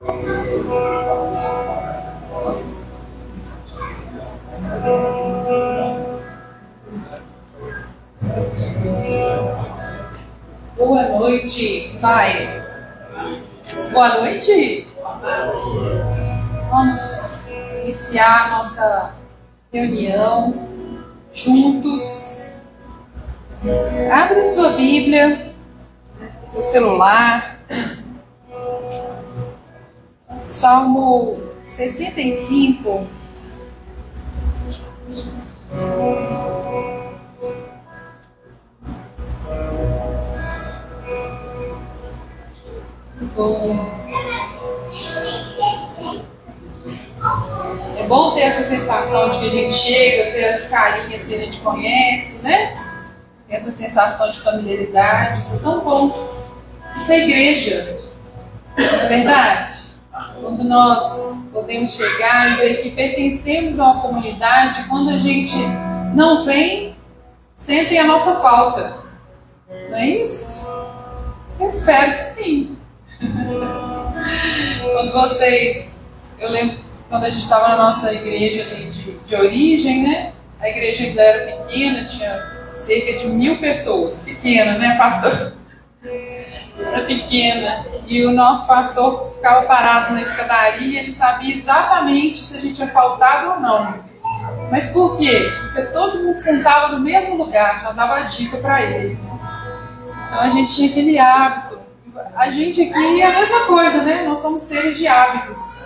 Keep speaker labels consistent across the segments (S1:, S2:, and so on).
S1: Boa noite, Pai. Boa noite. Vamos iniciar a nossa reunião juntos. Abre sua Bíblia, seu celular. Salmo 65. Bom. É bom ter essa sensação de que a gente chega, ter as carinhas que a gente conhece, né? Essa sensação de familiaridade, isso é tão bom. Isso é igreja, não é verdade? Quando nós podemos chegar e ver que pertencemos a uma comunidade, quando a gente não vem, sentem a nossa falta. Não é isso? Eu espero que sim. Eu lembro quando a gente estava na nossa igreja ali de origem, né? A igreja ainda era pequena, tinha cerca de 1000 pessoas. Pequena, né, pastor? Era pequena. E o nosso pastor ficava parado na escadaria, ele sabia exatamente se a gente tinha faltado ou não. Mas por quê? Porque todo mundo sentava no mesmo lugar, já dava a dica para ele. Então a gente tinha aquele hábito. A gente aqui é a mesma coisa, né? Nós somos seres de hábitos.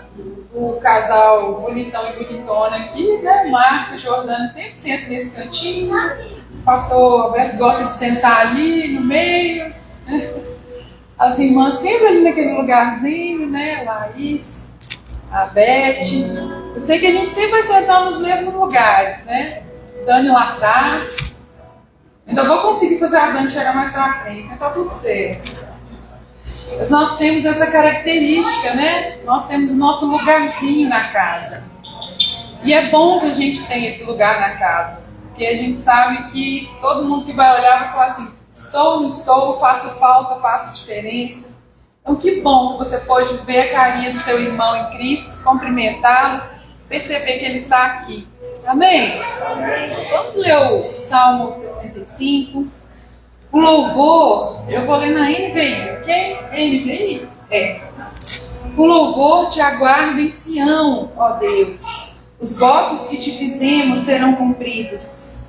S1: O casal bonitão e bonitona aqui, né? Marco e Jordana sempre sentam nesse cantinho. O pastor Alberto gosta de sentar ali no meio. As irmãs sempre ali naquele lugarzinho, né? Laís, a Beth. Eu sei que a gente sempre vai sentar nos mesmos lugares, né? Dani lá atrás. Ainda vou conseguir fazer a Dani chegar mais pra frente, mas tá tudo certo. Mas nós temos essa característica, né? Nós temos o nosso lugarzinho na casa. E é bom que a gente tenha esse lugar na casa. Porque a gente sabe que todo mundo que vai olhar vai falar assim: estou, não estou, faço falta, faço diferença. Então que bom que você pode ver a carinha do seu irmão em Cristo, cumprimentá-lo, perceber que ele está aqui. Amém? Vamos ler o Salmo 65. O louvor, eu vou ler na NVI, ok? NVI? É. O louvor te aguarda em Sião, ó Deus. Os votos que te fizemos serão cumpridos.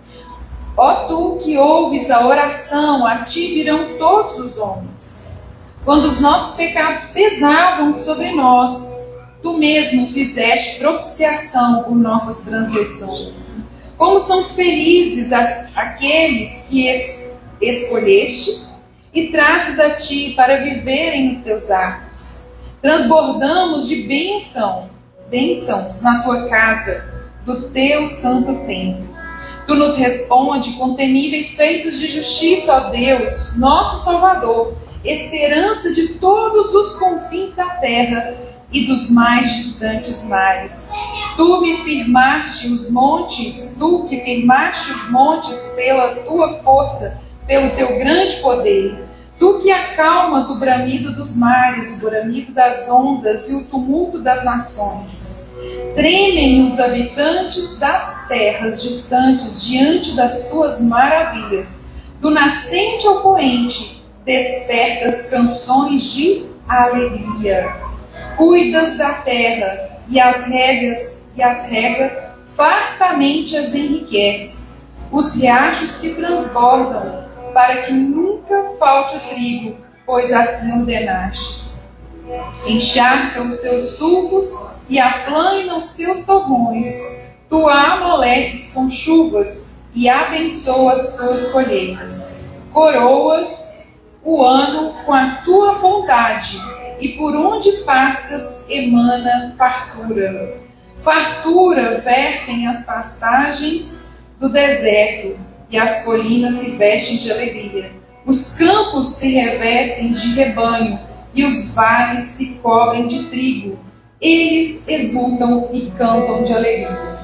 S1: Ó tu que ouves a oração, a ti virão todos os homens. Quando os nossos pecados pesavam sobre nós, tu mesmo fizeste propiciação por nossas transgressões. Como são felizes
S2: aqueles que escolhestes e trazes a ti para viverem nos teus atos. Transbordamos de bênçãos na tua casa, do teu santo templo. Tu nos responde com temíveis feitos de justiça, ó Deus, nosso Salvador, esperança de todos os confins da terra e dos mais distantes mares. Tu que firmaste os montes pela tua força, pelo teu grande poder. Tu que acalmas o bramido dos mares, o bramido das ondas e o tumulto das nações. Tremem os habitantes das terras distantes diante das tuas maravilhas. Do nascente ao poente, despertas canções de alegria. Cuidas da terra e as regas, fartamente as enriqueces. Os riachos que transbordam, para que nunca falte o trigo, pois assim ordenastes. Encharca os teus sulcos e aplana os teus torrões. Tu a amoleces com chuvas e abençoas as tuas colheitas. Coroas o ano com a tua bondade, e por onde passas emana fartura. Fartura vertem as pastagens do deserto, e as colinas se vestem de alegria. Os campos se revestem de rebanho, e os vales se cobrem de trigo. Eles exultam e cantam de alegria.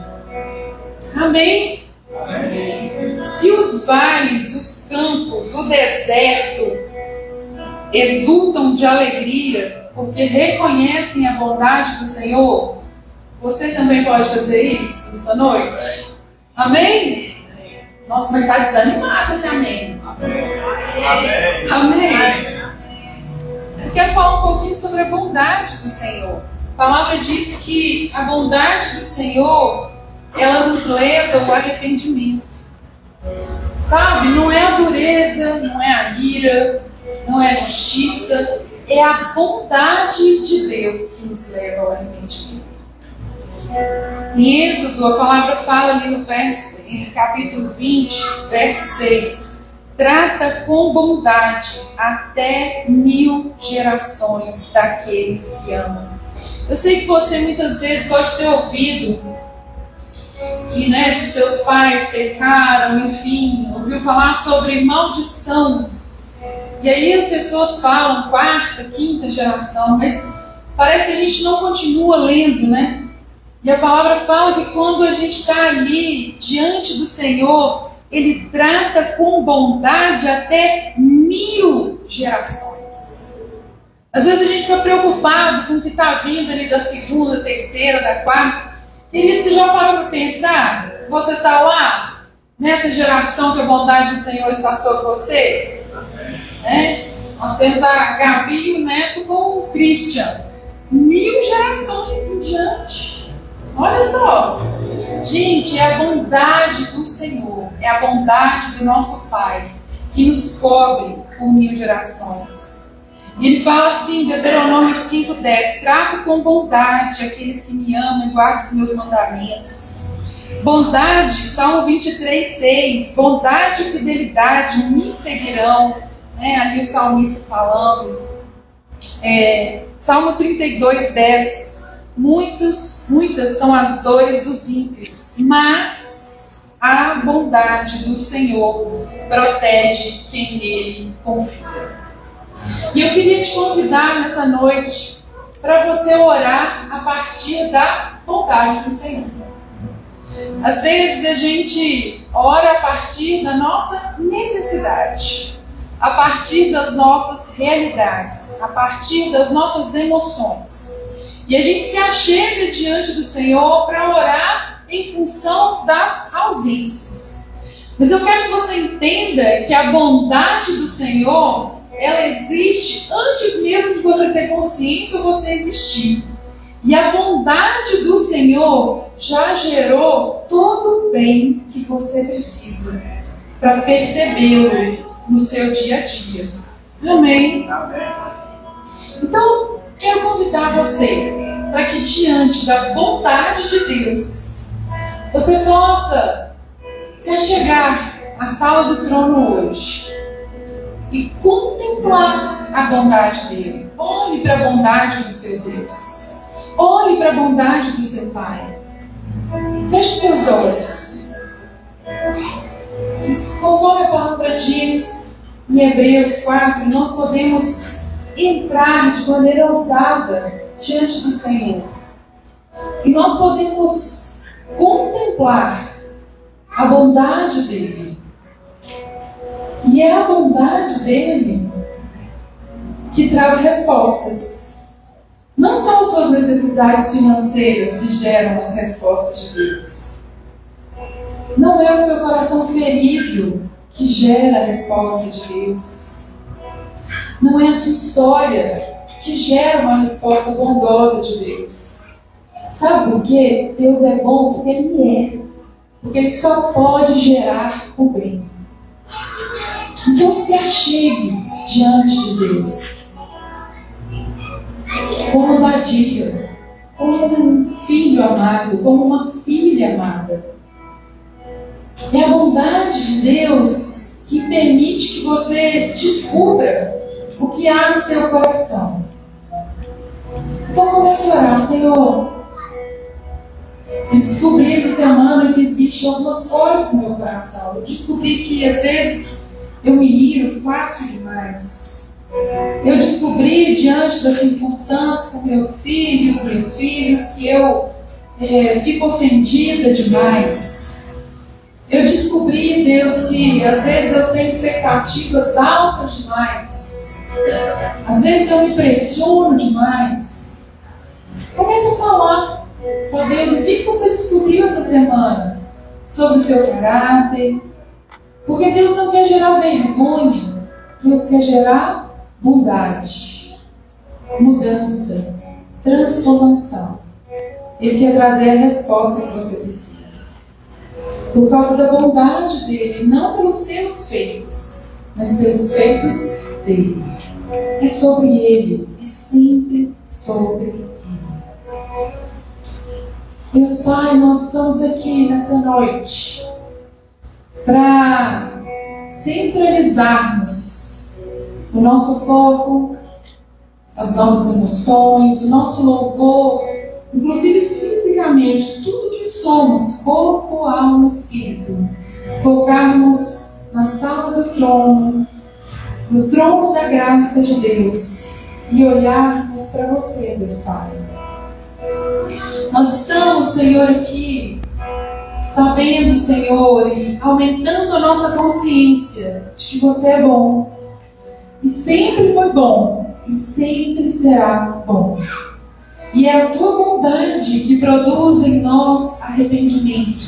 S2: Amém? Amém. Se os vales, os campos, o deserto exultam de alegria porque reconhecem a bondade do Senhor? Você também pode fazer isso nessa noite? Amém? Nossa, mas está desanimado esse amém.
S3: Amém.
S2: Amém. Eu quero falar um pouquinho sobre a bondade do Senhor. A palavra diz que a bondade do Senhor, ela nos leva ao arrependimento. Sabe? Não é a dureza, não é a ira, não é a justiça, é a bondade de Deus que nos leva ao arrependimento. Em Êxodo, a palavra fala ali no capítulo 20, verso 6, trata com bondade até 1000 gerações daqueles que amam. Eu sei que você muitas vezes pode ter ouvido que, se os seus pais pecaram, enfim, ouviu falar sobre maldição. E aí as pessoas falam 4ª, 5ª geração, mas parece que a gente não continua lendo, né? E a palavra fala que quando a gente está ali diante do Senhor, Ele trata com bondade até 1000 gerações. Às vezes a gente fica preocupado com o que está vindo ali da 2ª, 3ª, da 4ª. Querido, você já parou para pensar? Você está lá, nessa geração que a bondade do Senhor está sobre você? Nós temos a Gabi e o Neto com o Christian. 1000 gerações em diante. Olha só. Gente, é a bondade do Senhor, é a bondade do nosso Pai que nos cobre por 1000 gerações. E ele fala assim, Deuteronômio 5:10, trato com bondade aqueles que me amam e guardam os meus mandamentos. Bondade, Salmo 23:6, bondade e fidelidade me seguirão. Ali o salmista falando. Salmo 32:10, muitas são as dores dos ímpios, mas a bondade do Senhor protege quem nele confia. E eu queria te convidar nessa noite para você orar a partir da bondade do Senhor. Às vezes a gente ora a partir da nossa necessidade, a partir das nossas realidades, a partir das nossas emoções. E a gente se achega diante do Senhor para orar em função das ausências. Mas eu quero que você entenda que a bondade do Senhor, ela existe antes mesmo de você ter consciência ou você existir. E a bondade do Senhor já gerou todo o bem que você precisa para percebê-lo no seu dia a dia. Amém? Então, quero convidar você para que diante da bondade de Deus, você possa se achegar à sala do trono hoje e contemplar a bondade dele. Olhe para a bondade do seu Deus. Olhe para a bondade do seu Pai. Feche seus olhos. Conforme a palavra diz em Hebreus 4, nós podemos entrar de maneira ousada diante do Senhor. E nós podemos contemplar a bondade dele. E é a bondade dele que traz respostas. Não são as suas necessidades financeiras que geram as respostas de Deus. Não é o seu coração ferido que gera a resposta de Deus. Não é a sua história que gera uma resposta bondosa de Deus. Sabe por quê? Deus é bom porque Ele é. Porque Ele só pode gerar o bem. Então se achegue diante de Deus com ousadia, como um filho amado, como uma filha amada. É a bondade de Deus que permite que você descubra o que há no seu coração. Então comece a orar, Senhor. Eu descobri essa semana que existem algumas coisas no meu coração. Eu descobri que às vezes eu me iro fácil demais. Eu descobri diante das circunstâncias com meu filho e os meus filhos que eu fico ofendida demais. Eu descobri, Deus, que às vezes eu tenho expectativas altas demais.
S1: Às vezes eu me pressiono demais. Comece a falar com Deus o que você descobriu essa semana sobre o seu caráter. Porque Deus não quer gerar vergonha. Deus quer gerar bondade, mudança, transformação. Ele quer trazer a resposta que você precisa. Por causa da bondade dele, não pelos seus feitos, mas pelos feitos dele. É sobre ele, é sempre sobre ele. Deus Pai, nós estamos aqui nessa noite para centralizarmos o nosso foco, as nossas emoções, o nosso louvor, inclusive fisicamente, tudo que somos, corpo, alma, espírito, focarmos na sala do trono, no trono da graça de Deus e olharmos para você, Deus Pai. Nós estamos, Senhor, aqui sabendo, Senhor, e aumentando a nossa consciência de que você é bom. E sempre foi bom. E sempre será bom. E é a tua bondade que produz em nós arrependimento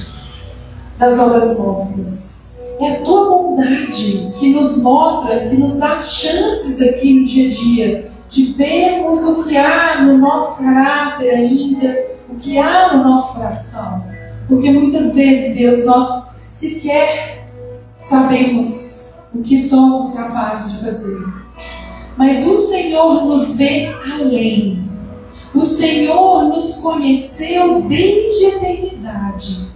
S1: das obras mortas. É a tua bondade que nos mostra, que nos dá chances aqui no dia a dia de vermos o que há no nosso caráter ainda, o que há no nosso coração. Porque muitas vezes, Deus, nós sequer sabemos o que somos capazes de fazer. Mas o Senhor nos vê além. O Senhor nos conheceu desde a eternidade.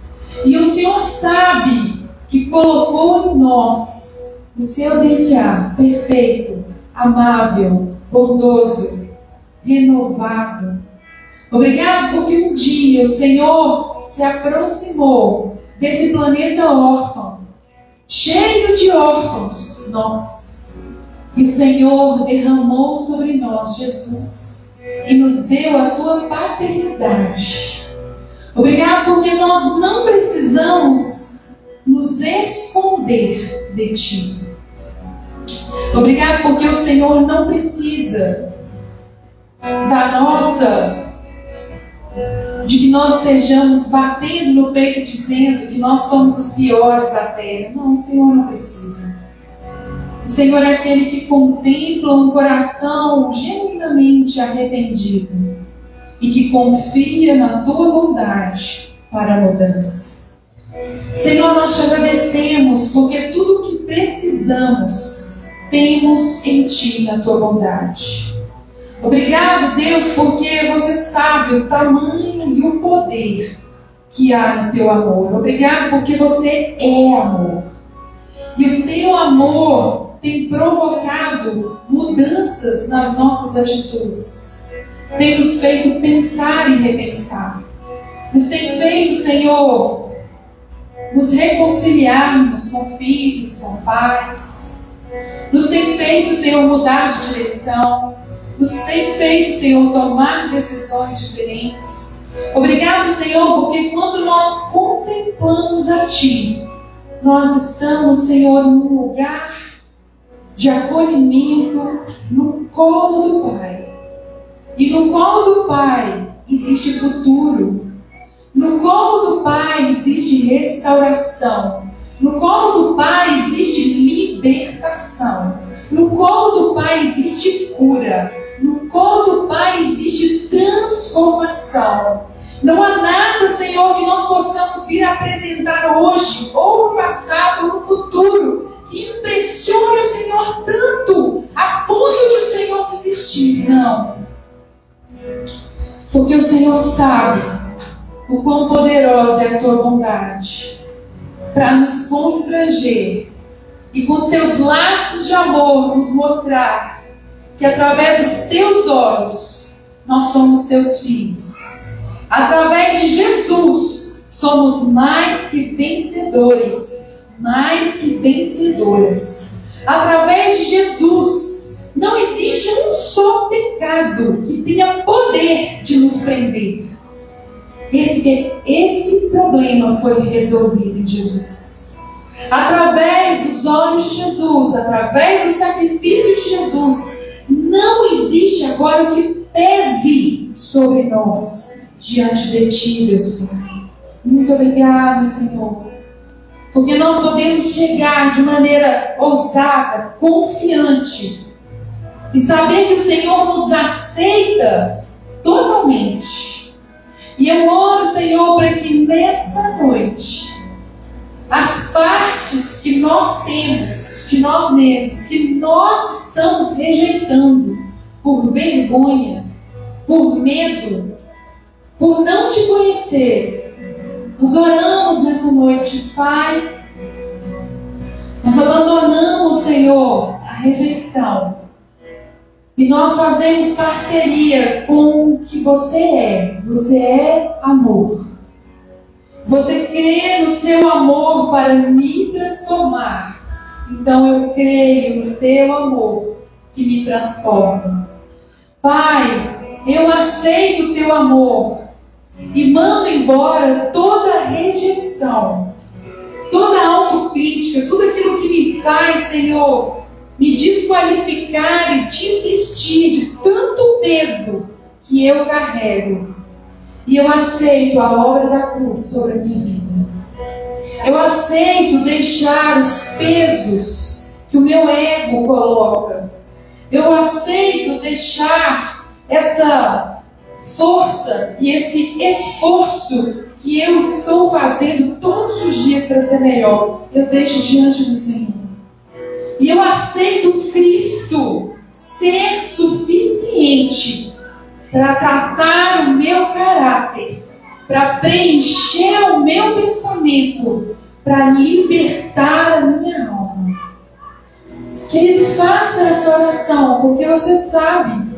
S1: E o Senhor sabe que colocou em nós o seu DNA perfeito, amável, bondoso, renovado. Obrigado porque um dia o Senhor se aproximou desse planeta órfão, cheio de órfãos, nós. E o Senhor derramou sobre nós Jesus e nos deu a tua paternidade. Obrigado porque nós não precisamos nos esconder de ti. Obrigado porque o Senhor não precisa de que nós estejamos batendo no peito dizendo que nós somos os piores da terra. Não, o Senhor não precisa. O Senhor é aquele que contempla um coração genuinamente arrependido e que confia na tua bondade para a mudança. Senhor, nós te agradecemos porque tudo o que precisamos temos em ti, na tua bondade. Obrigado, Deus, porque você sabe o tamanho e o poder que há no teu amor. Obrigado porque você é amor. E o teu amor tem provocado mudanças nas nossas atitudes. Tem nos feito pensar e repensar. Nos tem feito, Senhor, nos reconciliarmos com filhos, com pais. Nos tem feito, Senhor, mudar de direção. Nos tem feito, Senhor, tomar decisões diferentes. Obrigado, Senhor, porque quando nós contemplamos a Ti, nós estamos, Senhor, num lugar de acolhimento, no colo do Pai. E no colo do Pai existe futuro. No colo do Pai existe restauração. No colo do Pai existe libertação. No colo do Pai existe cura. No colo do Pai existe transformação. Não há nada, Senhor, que nós possamos vir apresentar hoje, ou no passado, ou no futuro, que impressione o Senhor tanto, a ponto de o Senhor desistir. Não. Porque o Senhor sabe o quão poderosa é a tua bondade para nos constranger e com os teus laços de amor nos mostrar que através dos teus olhos nós somos teus filhos. Através de Jesus somos mais que vencedores, mais que vencedoras. Através de Jesus não existe um só pecado que tenha poder de nos prender. Esse problema foi resolvido em Jesus. Através dos olhos de Jesus, através do sacrifício de Jesus,
S2: não existe agora o que pese sobre nós diante de Ti, Deus Pai. Muito obrigada, Senhor, porque nós podemos chegar de maneira ousada, confiante, e saber que o Senhor nos aceita totalmente. E eu oro, Senhor, para que nessa noite, as partes que nós temos de nós mesmos, que nós estamos rejeitando por vergonha, por medo, por não Te conhecer, nós oramos nessa noite, Pai. Nós abandonamos, Senhor, a rejeição. E nós fazemos parceria com o que Você é. Você é amor. Você crê no Seu amor para me transformar. Então eu creio no Teu amor que me transforma. Pai, eu aceito o Teu amor e mando embora toda rejeição, toda autocrítica, tudo aquilo que me faz, Senhor, me desqualificar e desistir de tanto peso que eu carrego. E eu aceito a obra da cruz sobre a minha vida. Eu aceito deixar os pesos que o meu ego coloca. Eu aceito deixar essa força e esse esforço que eu estou fazendo todos os dias para ser melhor. Eu deixo diante do Senhor. E eu aceito Cristo ser suficiente para tratar o meu caráter, para preencher o meu pensamento, para libertar a minha alma. Querido, faça essa oração, porque você sabe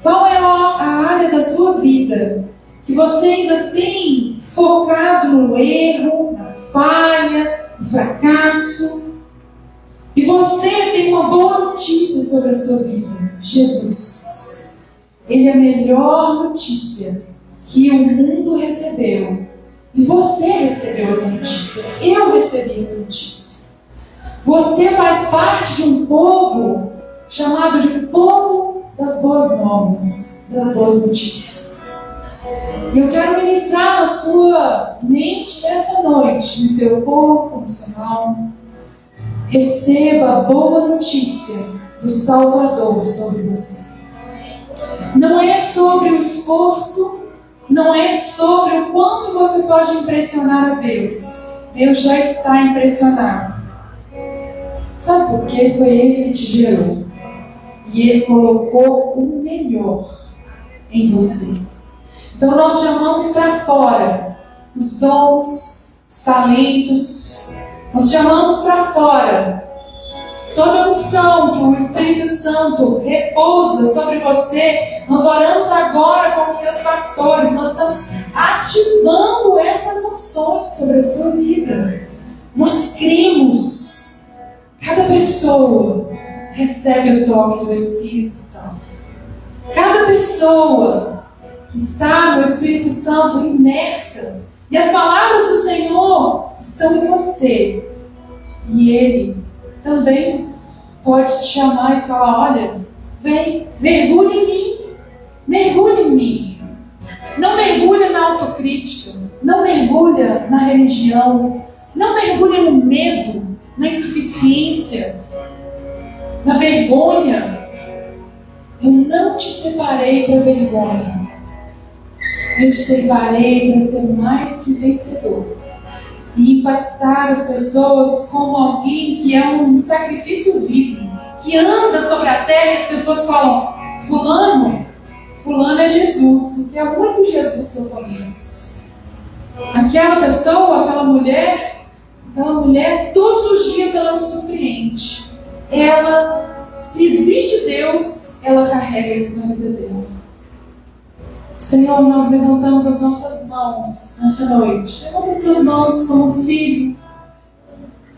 S2: qual é a área da sua vida que você ainda tem focado no erro, na falha, no fracasso. E você tem uma boa notícia sobre a sua vida: Jesus. Ele é a melhor notícia que o mundo recebeu. E você recebeu essa notícia. Eu recebi essa notícia. Você faz parte de um povo chamado de povo das boas novas, das boas notícias. E eu quero ministrar na sua mente nessa noite, no seu corpo, no seu alma. Receba a boa notícia do Salvador sobre você. Não é sobre o esforço, não é sobre o quanto você pode impressionar a Deus. Deus já está impressionado. Sabe por quê? Foi Ele que te gerou. E Ele colocou o melhor em você. Então nós chamamos para fora os dons, os talentos. Nós chamamos para fora toda a unção que o Espírito Santo repousa sobre você. Nós oramos agora como seus pastores. Nós estamos ativando essas unções sobre a sua vida. Nós cremos. Cada pessoa recebe o toque do Espírito Santo. Cada pessoa está no Espírito Santo imersa. E as palavras do Senhor estão em você. E Ele também pode te chamar e falar: olha, vem, mergulhe em mim. Mergulhe em mim. Não mergulha na autocrítica. Não mergulha na religião. Não mergulha no medo, na insuficiência, na vergonha. Eu não te separei para vergonha. Eu te separei para ser mais que vencedor. E impactar as pessoas como alguém que é um sacrifício vivo, que anda sobre a terra e as pessoas falam: fulano é Jesus, porque é o único Jesus que eu conheço. Aquela pessoa, aquela mulher, todos os dias ela me surpreende. Ela, se existe Deus, ela carrega isso na vida dela. Senhor, nós levantamos as nossas mãos nessa noite. Levanta as suas mãos como filho,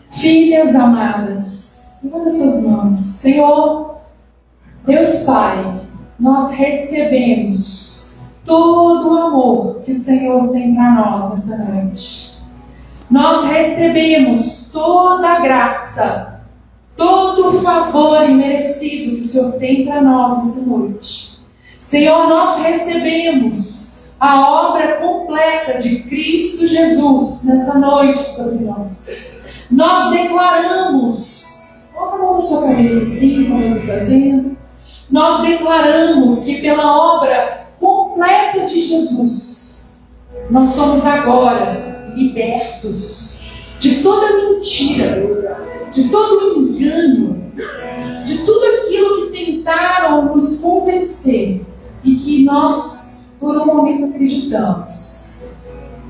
S2: filhas amadas. Levanta as suas mãos. Senhor, Deus Pai, nós recebemos todo o amor que o Senhor tem para nós nessa noite. Nós recebemos toda a graça todo o favor imerecido que o Senhor tem para nós nessa noite. Senhor, nós recebemos a obra completa de Cristo Jesus nessa noite sobre nós. Nós declaramos, coloca a mão na sua cabeça assim, como eu estou fazendo. Nós declaramos que pela obra completa de Jesus, nós somos agora libertos de toda mentira, de todo engano, de tudo aquilo que tentaram nos convencer e que nós, por um momento, acreditamos.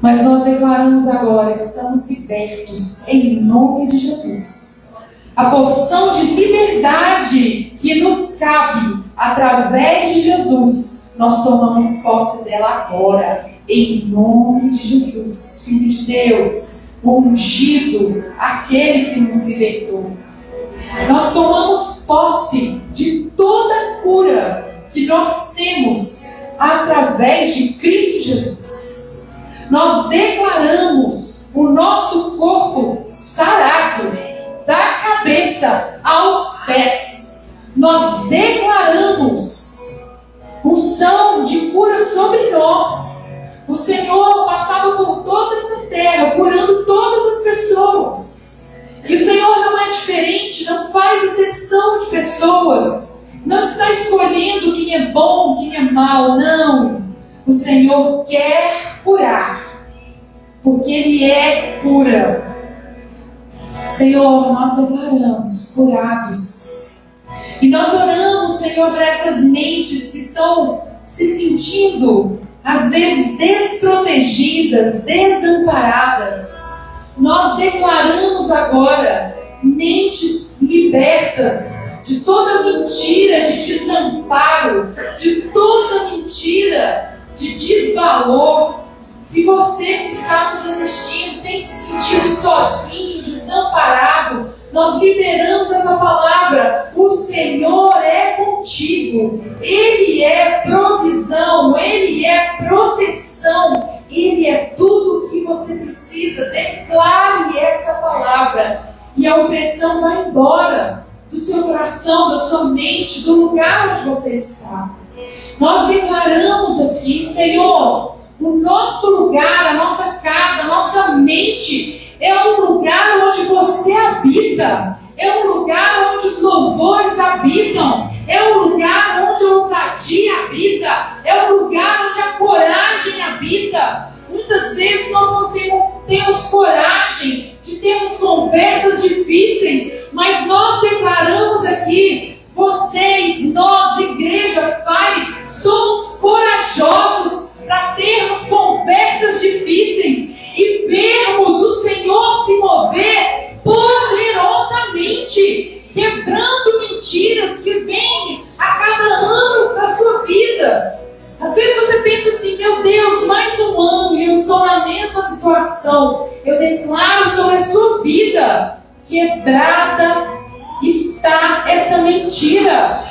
S2: Mas nós declaramos agora, estamos libertos em nome de Jesus. A porção de liberdade que nos cabe através de Jesus, nós tomamos posse dela agora, em nome de Jesus, Filho de Deus, o ungido, aquele que nos libertou. Nós tomamos posse de toda cura que nós temos através de Cristo Jesus. Nós declaramos o nosso corpo sarado, da cabeça aos pés. Nós declaramos unção de cura sobre nós. O Senhor passava por toda essa terra, curando todas as pessoas. E o Senhor não é diferente, não faz exceção de pessoas. Não está escolhendo quem é bom, quem é mau, não. O Senhor quer curar, porque Ele é cura. Senhor, nós declaramos curados. E nós oramos, Senhor, para essas mentes que estão se sentindo, às vezes, desprotegidas, desamparadas. Nós declaramos agora mentes libertas de toda mentira de desamparo, de toda mentira de desvalor. Se você que está nos assistindo tem se sentido sozinho, desamparado, nós liberamos essa palavra. O Senhor é contigo. Ele é provisão, Ele é proteção, Ele é tudo o que você precisa. Declare essa palavra e a opressão vai embora do seu coração, da sua mente, do lugar onde você está. Nós declaramos aqui, Senhor, o nosso lugar, a nossa casa, a nossa mente é um lugar onde você habita, é um lugar onde os louvores habitam, é um lugar onde a ousadia habita, é um lugar onde a coragem habita. Muitas vezes nós não temos coragem de termos conversas difíceis, mas nós declaramos aqui, vocês, nós, Igreja Fire, somos corajosos para termos conversas difíceis e vermos o Senhor se mover poderosamente, quebrando mentiras que vêm a cada ano para a sua vida. Às vezes você pensa assim, meu Deus, mais um ano e eu estou na mesma situação. Eu declaro sobre a sua vida, quebrada está essa mentira.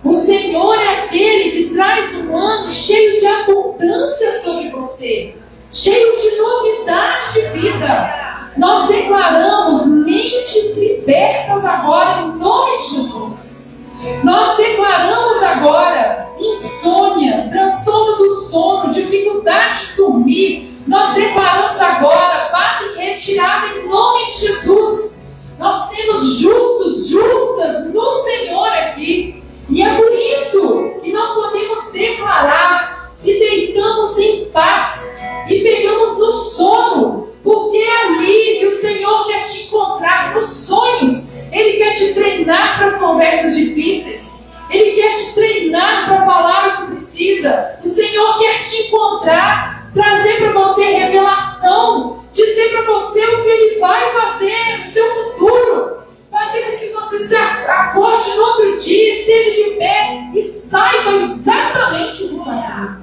S2: O Senhor é aquele que traz um ano cheio de abundância sobre você, cheio de novidade de vida. Nós declaramos mentes libertas agora em nome de Jesus. Nós declaramos agora insônia, transtorno do sono, dificuldade de dormir. Nós declaramos agora paz em retirada em nome de Jesus. Nós temos justos, justas no Senhor aqui. E é por isso que nós podemos declarar que deitamos em paz e pegamos no sono, porque é ali que o Senhor quer te encontrar, nos sonhos. Ele quer te treinar para as conversas difíceis, Ele quer te treinar para falar o que precisa. O Senhor quer te encontrar, trazer para você revelação, dizer para você o que Ele vai fazer no seu futuro, fazer com que você se acorde no outro dia, esteja de pé e saiba exatamente o que fazer.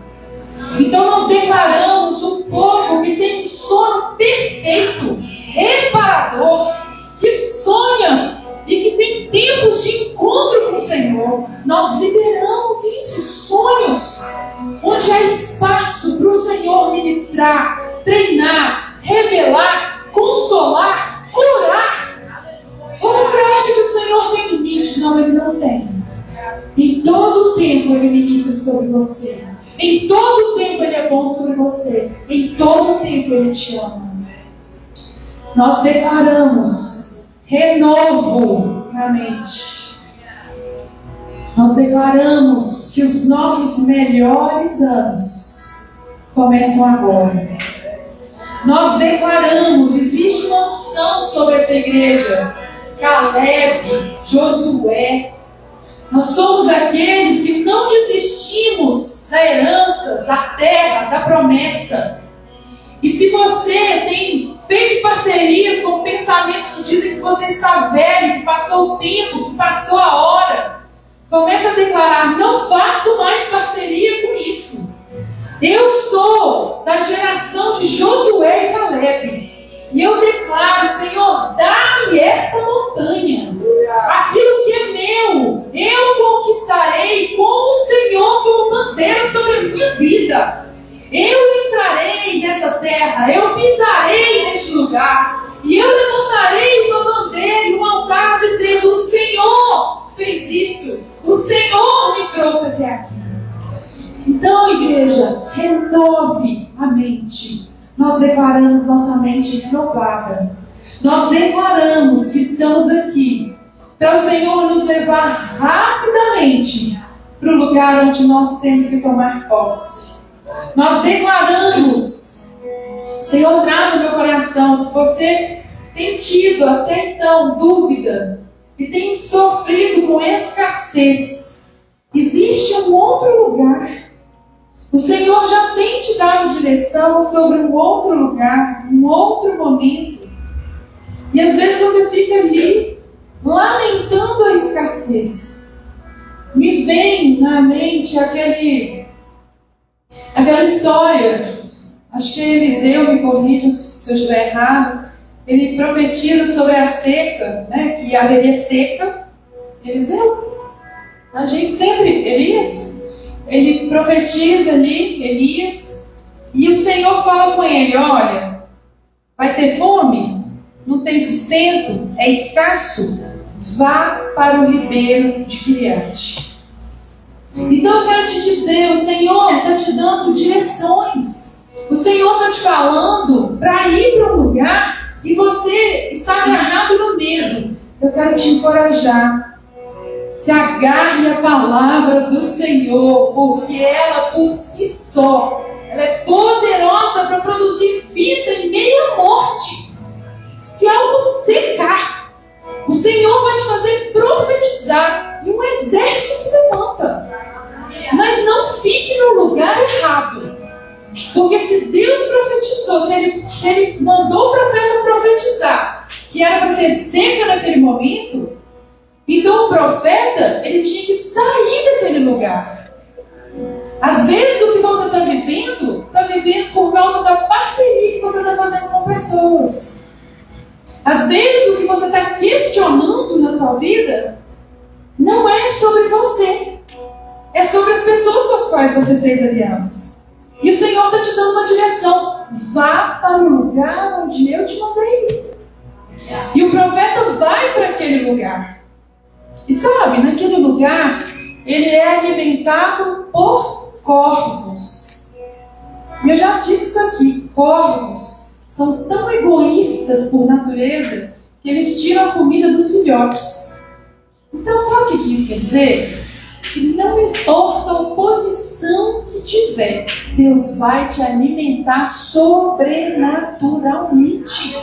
S2: Então nós declaramos um povo que tem um sono perfeito, reparador, que sonha e que tem tempos de encontro com o Senhor. Nós liberamos isso, sonhos, onde há espaço para o Senhor ministrar, treinar, revelar, consolar, curar. Ou você acha que o Senhor tem limite? Não, Ele não tem. Em todo o tempo Ele ministra sobre você. Em todo o tempo Ele é bom sobre você. Em todo o tempo Ele te ama. Nós declaramos renovo na mente. Nós declaramos que os nossos melhores anos começam agora. Nós declaramos, existe uma unção sobre essa igreja. Caleb, Josué. Nós somos aqueles que não desistimos da herança, da terra, da promessa. E se você tem feito parcerias com pensamentos que dizem que você está velho, que passou o tempo, que passou a hora, comece a declarar: não faço mais parceria com isso. Eu sou da geração de Josué e Caleb. E eu declaro: Senhor, dá-me essa montanha. Aquilo que é meu, eu conquistarei com o Senhor como bandeira sobre a minha vida. Eu entrarei nessa terra, eu pisarei neste lugar. E eu levantarei uma bandeira e um altar dizendo: o Senhor fez isso. O Senhor me trouxe até aqui. Então, igreja, renove a mente. Nós declaramos nossa mente renovada. Nós declaramos que estamos aqui para o Senhor nos levar rapidamente para o lugar onde nós temos que tomar posse. Nós declaramos, Senhor, traz ao meu coração, se você tem tido até então dúvida e tem sofrido com escassez, existe um outro lugar. O Senhor já tem te dado direção sobre um outro lugar, um outro momento. E às vezes você fica ali, lamentando a escassez. Me vem na mente aquela história, acho que é Eliseu, me corrijam se eu estiver errado. Ele profetiza sobre a seca, né, que haveria seca. Eliseu? A gente sempre, Elias? Ele profetiza ali, Elias, e o Senhor fala com ele: olha, vai ter fome? Não tem sustento? É escasso? Vá para o ribeiro de Quileade. Então eu quero te dizer, o Senhor está te dando direções. O Senhor está te falando para ir para um lugar e você está agarrado no medo. Eu quero te encorajar. Se agarre à palavra do Senhor, porque ela por si só, ela é poderosa para produzir vida em meio à morte. Se algo secar, o Senhor vai te fazer profetizar e um exército se levanta. Mas não fique no lugar errado. Porque se Deus profetizou, se ele mandou o profeta profetizar que era para ter seca naquele momento, então o profeta, ele tinha que sair daquele lugar. Às vezes o que você está vivendo por causa da parceria que você está fazendo com pessoas. Às vezes o que você está questionando na sua vida não é sobre você. É sobre as pessoas com as quais você fez aliança. E o Senhor está te dando uma direção. Vá para o lugar onde eu te mandei. E o profeta vai para aquele lugar. E sabe, naquele lugar, ele é alimentado por corvos. E eu já disse isso aqui, corvos são tão egoístas por natureza que eles tiram a comida dos filhotes. Então sabe o que isso quer dizer? Que não importa a oposição que tiver, Deus vai te alimentar sobrenaturalmente.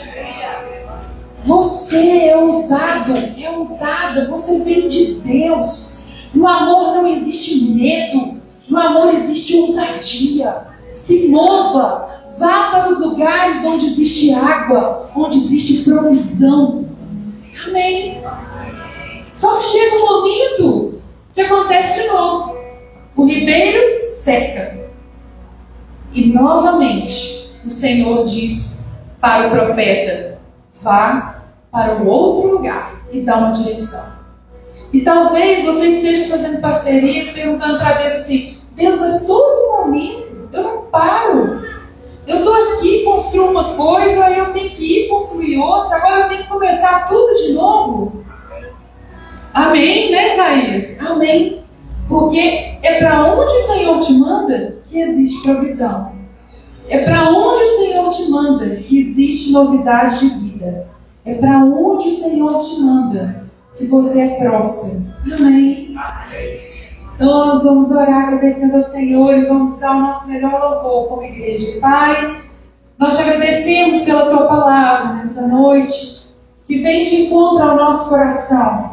S2: Você é ousado, é ousada, você vem de Deus. No amor não existe medo, no amor existe ousadia. Se mova, vá para os lugares onde existe água, onde existe provisão. Amém. Só que chega um momento que acontece de novo. O ribeiro seca. E novamente o Senhor diz para o profeta: vá para um outro lugar e dá uma direção. E talvez você esteja fazendo parcerias, perguntando para Deus assim: Deus, mas todo momento eu não paro. Eu estou aqui, construo uma coisa, aí eu tenho que ir construir outra, agora eu tenho que começar tudo de novo. Amém, né, Isaías? Amém. Porque é para onde o Senhor te manda que existe provisão. É para onde o Senhor te manda que existe novidade de vida. É para onde o Senhor te manda que você é próspero. Amém. Então nós vamos orar agradecendo ao Senhor e vamos dar o nosso melhor louvor como igreja. Pai, nós te agradecemos pela Tua palavra nessa noite, que vem de encontro ao nosso coração.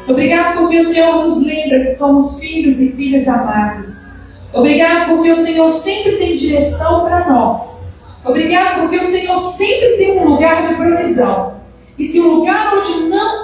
S2: Obrigado porque o Senhor nos lembra que somos filhos e filhas amadas. Obrigado porque o Senhor sempre tem direção para nós. Obrigado porque o Senhor sempre tem um lugar de provisão. E se o lugar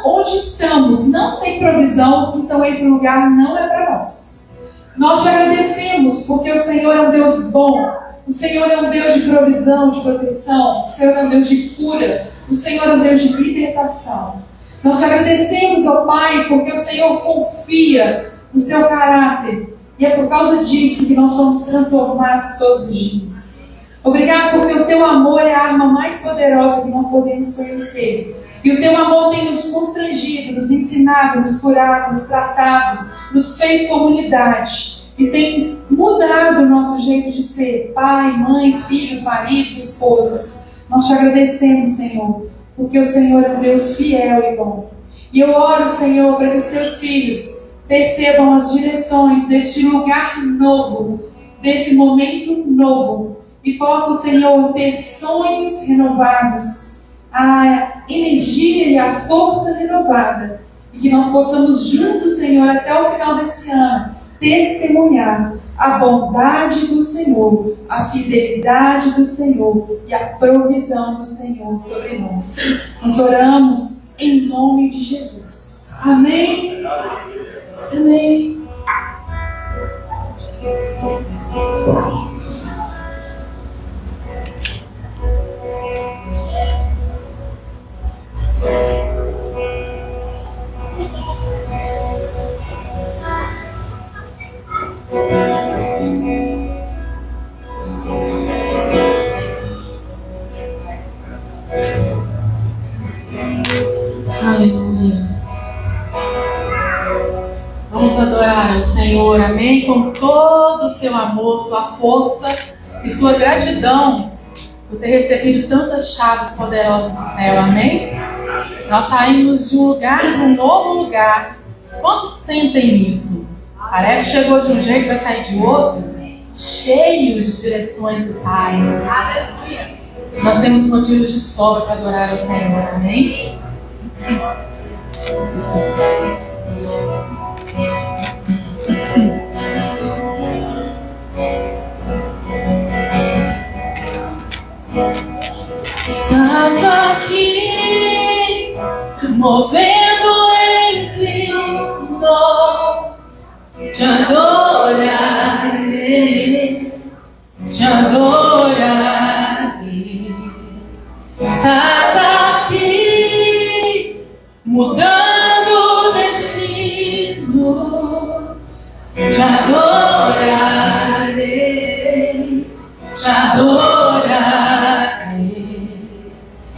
S2: onde estamos não tem provisão, então esse lugar não é para nós. Nós te agradecemos porque o Senhor é um Deus bom. O Senhor é um Deus de provisão, de proteção. O Senhor é um Deus de cura. O Senhor é um Deus de libertação. Nós te agradecemos, ó Pai, porque o Senhor confia no seu caráter. E é por causa disso que nós somos transformados todos os dias. Obrigado porque o teu amor é a arma mais poderosa que nós podemos conhecer. E o teu amor tem nos constrangido, nos ensinado, nos curado, nos tratado, nos feito comunidade. E tem mudado o nosso jeito de ser, pai, mãe, filhos, maridos, esposas. Nós te agradecemos, Senhor, porque o Senhor é um Deus fiel e bom. E eu oro, Senhor, para que os teus filhos percebam as direções deste lugar novo, desse momento novo, e possam, Senhor, ter sonhos renovados, a energia e a força renovada, e que nós possamos juntos, Senhor, até o final desse ano, testemunhar a bondade do Senhor, a fidelidade do Senhor e a provisão do Senhor sobre nós. Nós oramos em nome de Jesus. Amém. Amém.
S1: Aleluia. Vamos adorar ao Senhor, amém? Com todo o seu amor, sua força e sua gratidão por ter recebido tantas chaves poderosas do céu, amém? Nós saímos de um lugar para um novo lugar. Quantos sentem isso? Parece que chegou de um jeito e vai sair de outro, cheios de direções do Pai. Aleluia. Nós temos motivos de sobra para adorar ao Senhor, amém? Estás aqui, movendo entre nós. Te adorarei, te adorarei. Estás aqui, mudando destinos. Te adorarei, te adorarei.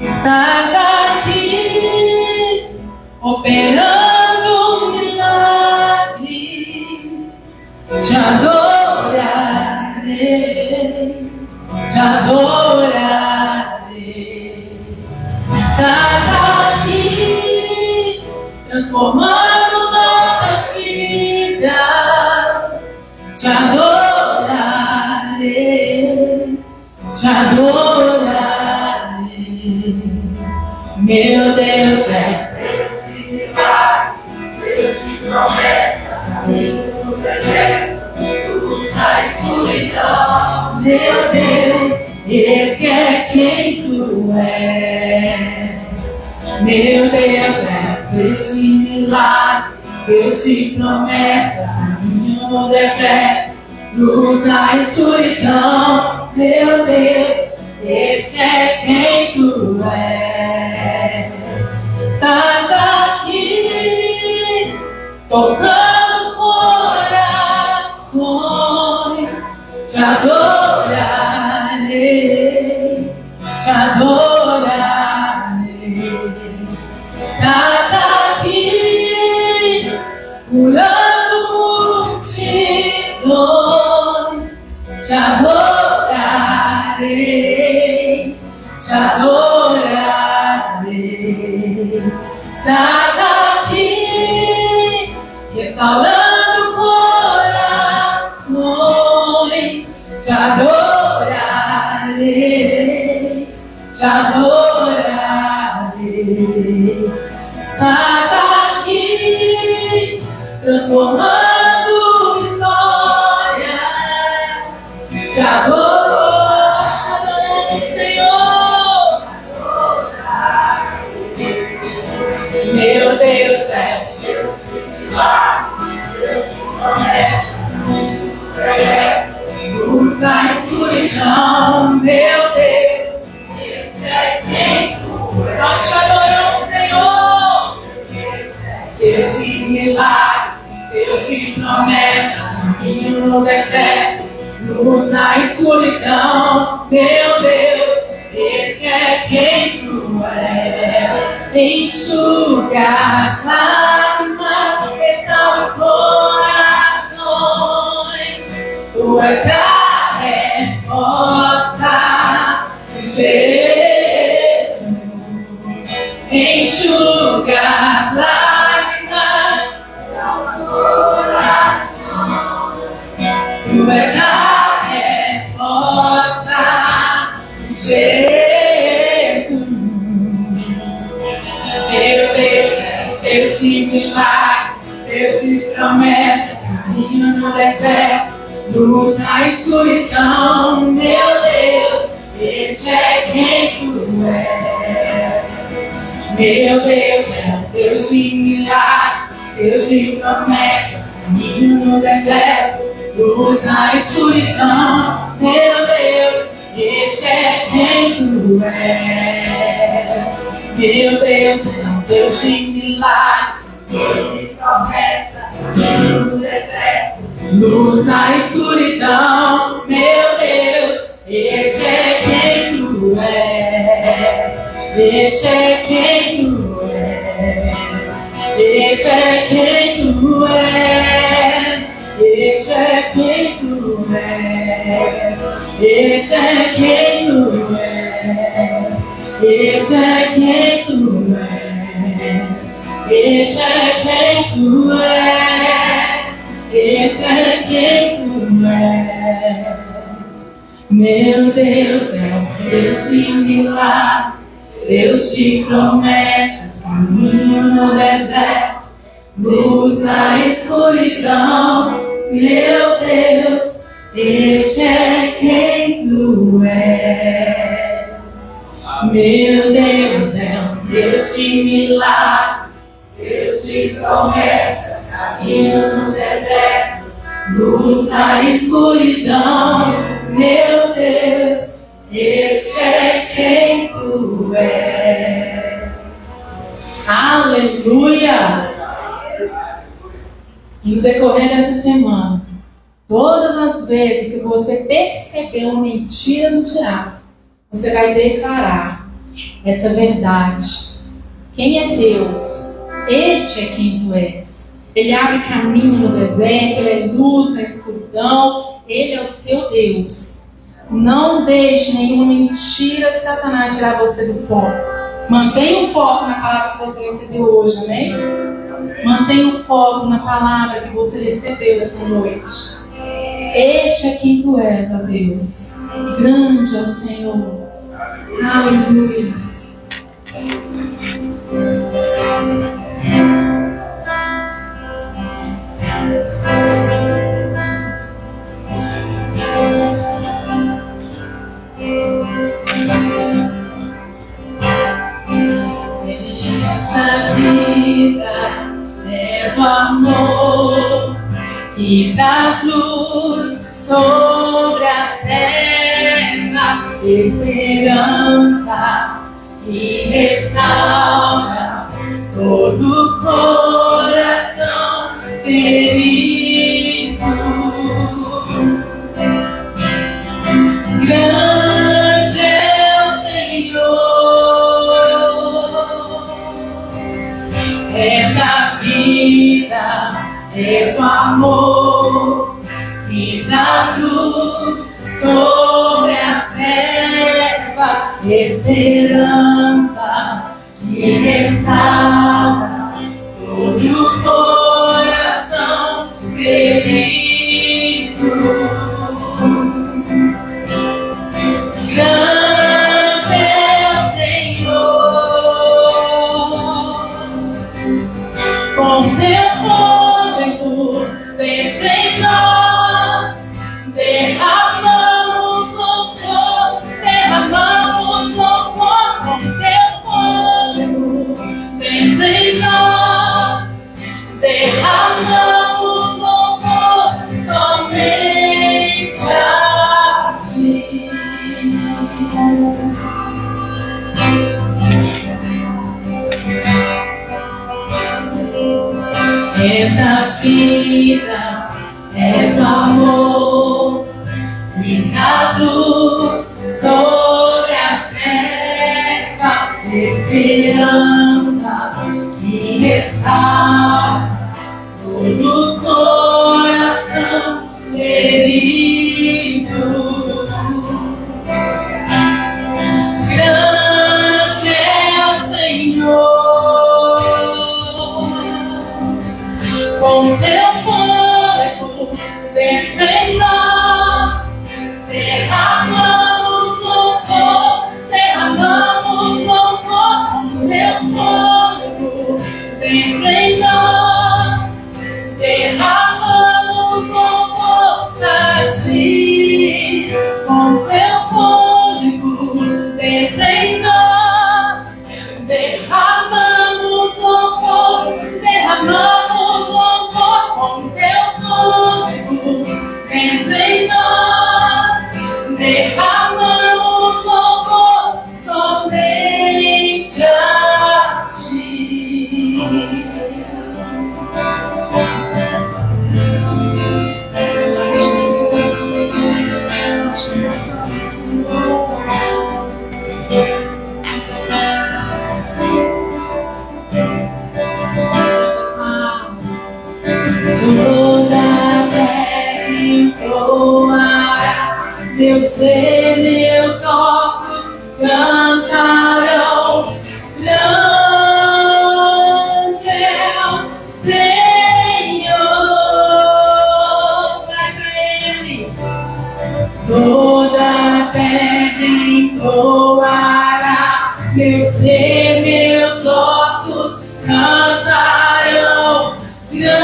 S1: Estás aqui, operando milagres. Te adorarei, te adorarei. Estás aqui, transformando nossas vidas. Te adorarei, te adorarei. Meu Deus é Deus de milagres, Deus de promessas, caminho no deserto, luz na escuridão. Meu Deus, esse é quem tu és. Meu Deus é Deus de milagres, Deus de promessas, caminho no deserto, luz na escuridão. Meu Deus, esse é quem tu és. Estás aqui, tocando os corações. Te adorarei, adorarei, te adorarei. Estás aqui, restaurando corações, te adorarei, te adorarei. Estás aqui, transformando histórias, te adorando, Senhor. Meu Deus é luz na escuridão, meu Deus, esse é quem tu és. Nós te adoramos, Senhor. Deus de milagres, Deus de promessas, caminho no deserto, luz na escuridão, meu Deus, esse é quem tu és. Enxuga as lágrimas, restaura corações, tu és a resposta, Jesus. Enxuga as lágrimas, tu és a resposta, Jesus. Meu Deus, Deus de milagre, Deus de promessa, caminho no deserto, luz na escuridão, meu Deus, este é quem tu és. Meu Deus é Deus de milagre, Deus de promessa, caminho no deserto, luz na escuridão, meu Deus, este é quem tu és. Meu Deus é Deus de milagres, Deus de promessa, caminho no deserto, luz na escuridão, meu Deus, este é quem tu és. Este é quem tu és. Este é quem tu és. Este é quem tu és. Este é quem tu és. Este é quem tu és. Este é quem tu és. Este é quem tu és. Meu Deus é um Deus de milagres, Deus de promessas, caminho no deserto, luz na escuridão, meu Deus, este é quem tu és. Meu Deus é um Deus de milagres, Deus de promessas, caminho no deserto, luz na escuridão, meu Deus, este é quem tu és. Aleluia! No decorrer dessa semana, todas as vezes que você perceber uma mentira no diabo, você vai declarar essa verdade. Quem é Deus? Este é quem tu és. Ele abre caminho no deserto, Ele é luz na escuridão, Ele é o seu Deus. Não deixe nenhuma mentira de Satanás tirar você do foco. Mantenha o foco na palavra que você recebeu hoje, amém? Mantenha o foco na palavra que você recebeu essa noite. Este é quem tu és, ó Deus. Grande é o Senhor. Aleluia. Essa vida és o amor que traz luz sobre a terra, esperança que restaura todo o coração ferido. Grande é o Senhor, és a vida, és o amor que traz luz sobre as terras.
S4: esperança que restaura todo o coração ferido. Grande é o Senhor, com teu fôlego dentro em nós, derramamos louvor, com teu fôlego dentro em nós, derramamos louvor somente a ti. És a vida, és o amor, que traz luz sobre as trevas, esperança que restaura todo o coração ferido. Grande é o Senhor, com teu fôlego dentro em nós, derramamos louvor, com teu fôlego dentro em nós, derramamos louvor pra ti, com teu fôlego dentro em nós, derramamos louvor, com teu fôlego dentro em nós, derramamos louvor somente a ti. Toda a terra entoará, Deus ser, meus ossos cantarão. Grande é o Senhor, vai pra Ele. Toda a terra entoará, meu ser, meus ossos cantarão. Grande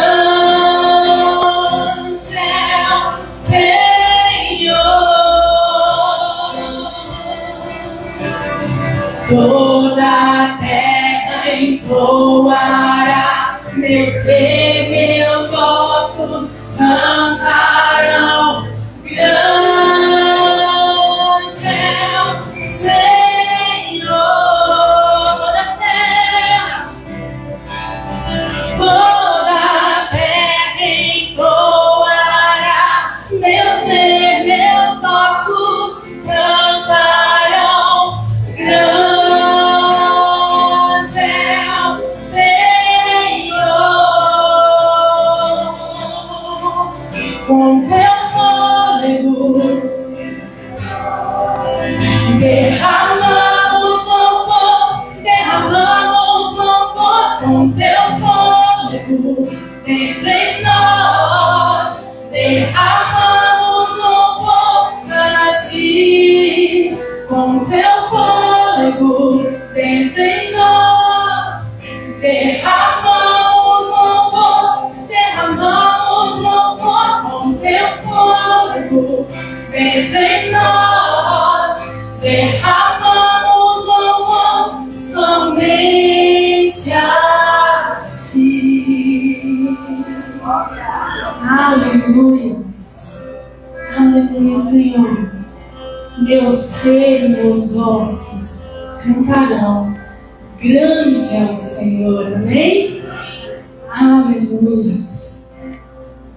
S4: é o Senhor. Toda a terra entoará, meu ser, meus ossos cantarão. Grande é o Senhor. Toda a terra entoará, meu ser, meus ossos cantarão. Grande é o Senhor, com teu fôlego derramamos louvor, com teu fôlego dentro em nós, derramamos louvor pra ti, com teu fôlego dentro em nós, derramamos louvor, com teu fôlego dentro em nós, derramamos louvor somente a ti. Aleluia, aleluia, Senhor. Meu ser e meus ossos cantarão. Grande é o Senhor, amém? Aleluia.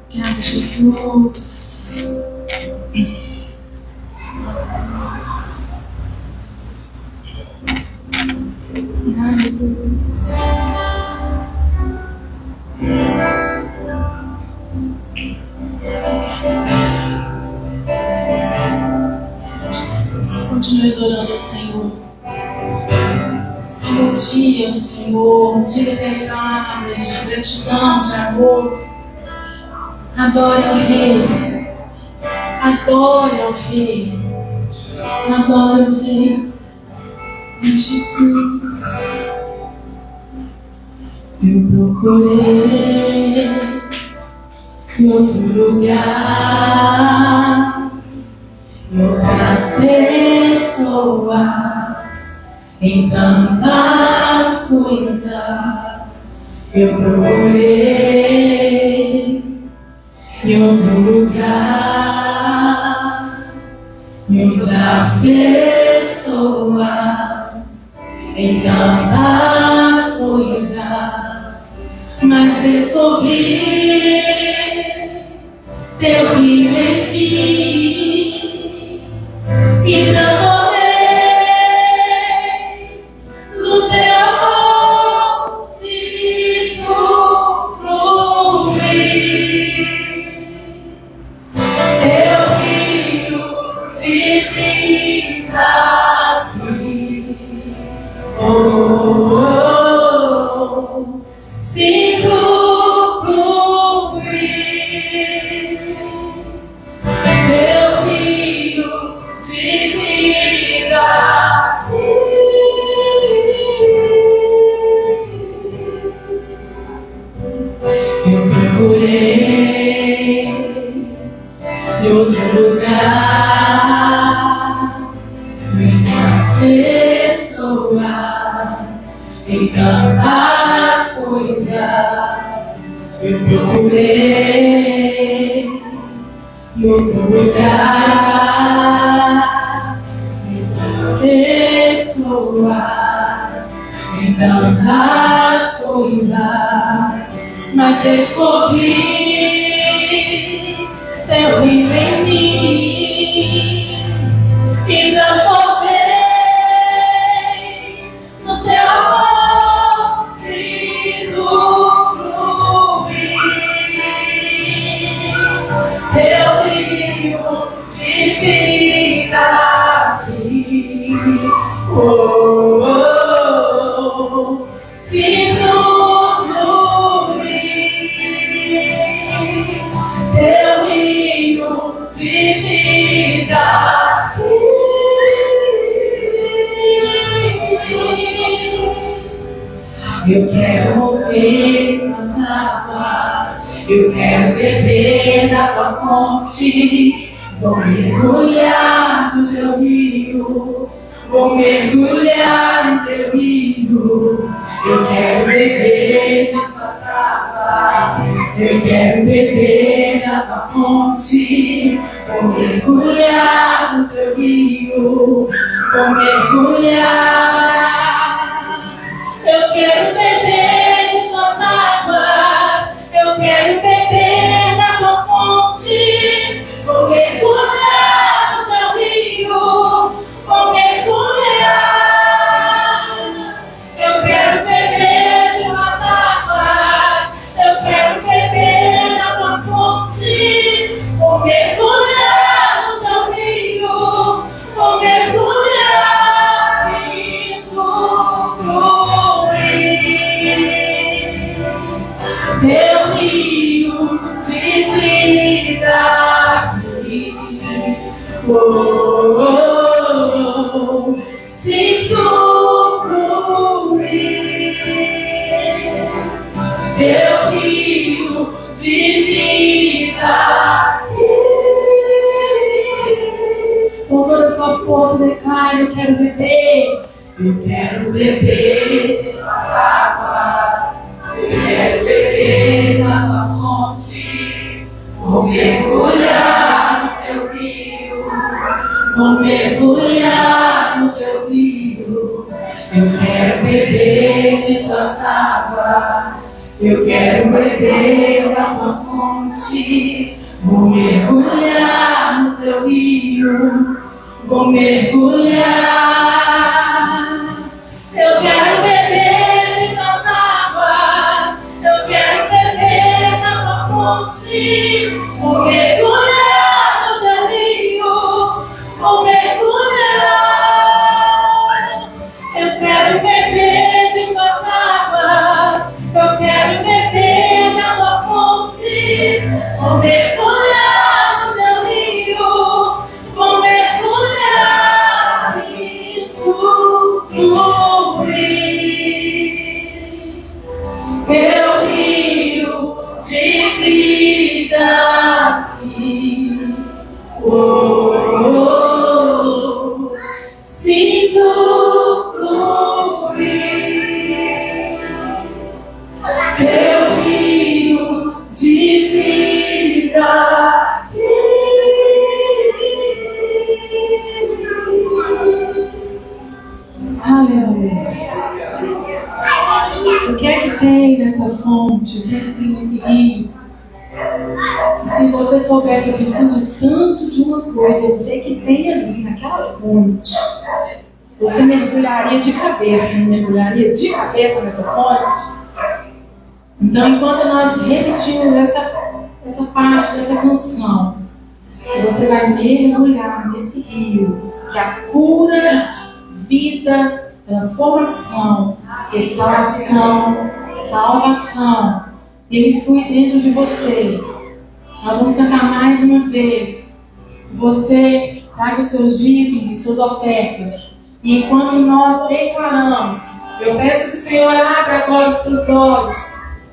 S4: Obrigada, Jesus. Jesus. continue adorando o Senhor. Seu dia, Senhor, de liberdade, de gratidão, de amor. Adore ao Rei. Adore ao Rei. Adore ao Rei. Jesus. Eu procurei em outro lugar, em outras pessoas, em tantas coisas. Eu procurei em outro lugar, em outras pessoas, em tantas coisas, mas descobri teu brilho em mim e transformei no teu amor, sinto fluir teu rio de vida aqui. Oh, oh, oh. Sinto fluir teu rio de vida. Eu procurei em outro lugar, em pessoas, em tantas coisas. Eu procurei em outro lugar, em pessoas, em tantas coisas, mas descobri teu rio em mim e transformei no teu amor, sinto fluir teu rio de vida aqui. Oh, oh, oh. Sinto fluir teu rio de vida aqui. Eu quero mover as águas, eu quero beber da tua fonte. Vou mergulhar no teu rio, vou mergulhar no teu rio. Eu quero beber de tuas águas, eu quero beber da tua fonte. Vou mergulhar no teu rio, vou mergulhar. Eu quero beber de tuas águas, eu quero beber da tua fonte. Vou mergulhar no teu rio, vou mergulhar. Eu quero beber de tuas águas, eu quero beber da tua fonte. Vou mergulhar no teu rio, vou mergulhar. Sinto fluir teu rio de vida aqui. Oh, oh, oh. Sinto fluir teu rio de vida aqui. Com toda a sua força, declare: eu quero beber. Eu quero beber de tuas águas, eu quero beber da tua fonte. Vou mergulhar no teu rio, vou mergulhar no teu rio. Eu quero beber de tuas águas, eu quero beber da tua fonte. Vou mergulhar no teu rio, vou mergulhar. Eu quero beber de tuas águas, eu quero beber da tua fonte. Vou mergulhar no teu rio, vou mergulhar. sinto fluir teu rio de vida. Aleluia. O que é que tem nessa fonte? O que é que tem nesse rio? Que se você soubesse, eu preciso tanto de uma coisa, eu sei que tem ali naquela fonte, você mergulharia de cabeça, não mergulharia de cabeça nessa fonte? Então, enquanto nós repetimos essa parte dessa canção, que você vai mergulhar nesse rio, que a cura, vida, transformação, restauração, salvação, ele flui dentro de você. Nós vamos cantar mais uma vez. Você traga os seus dízimos e suas ofertas. E enquanto nós declaramos, eu peço que o Senhor abra agora os teus olhos.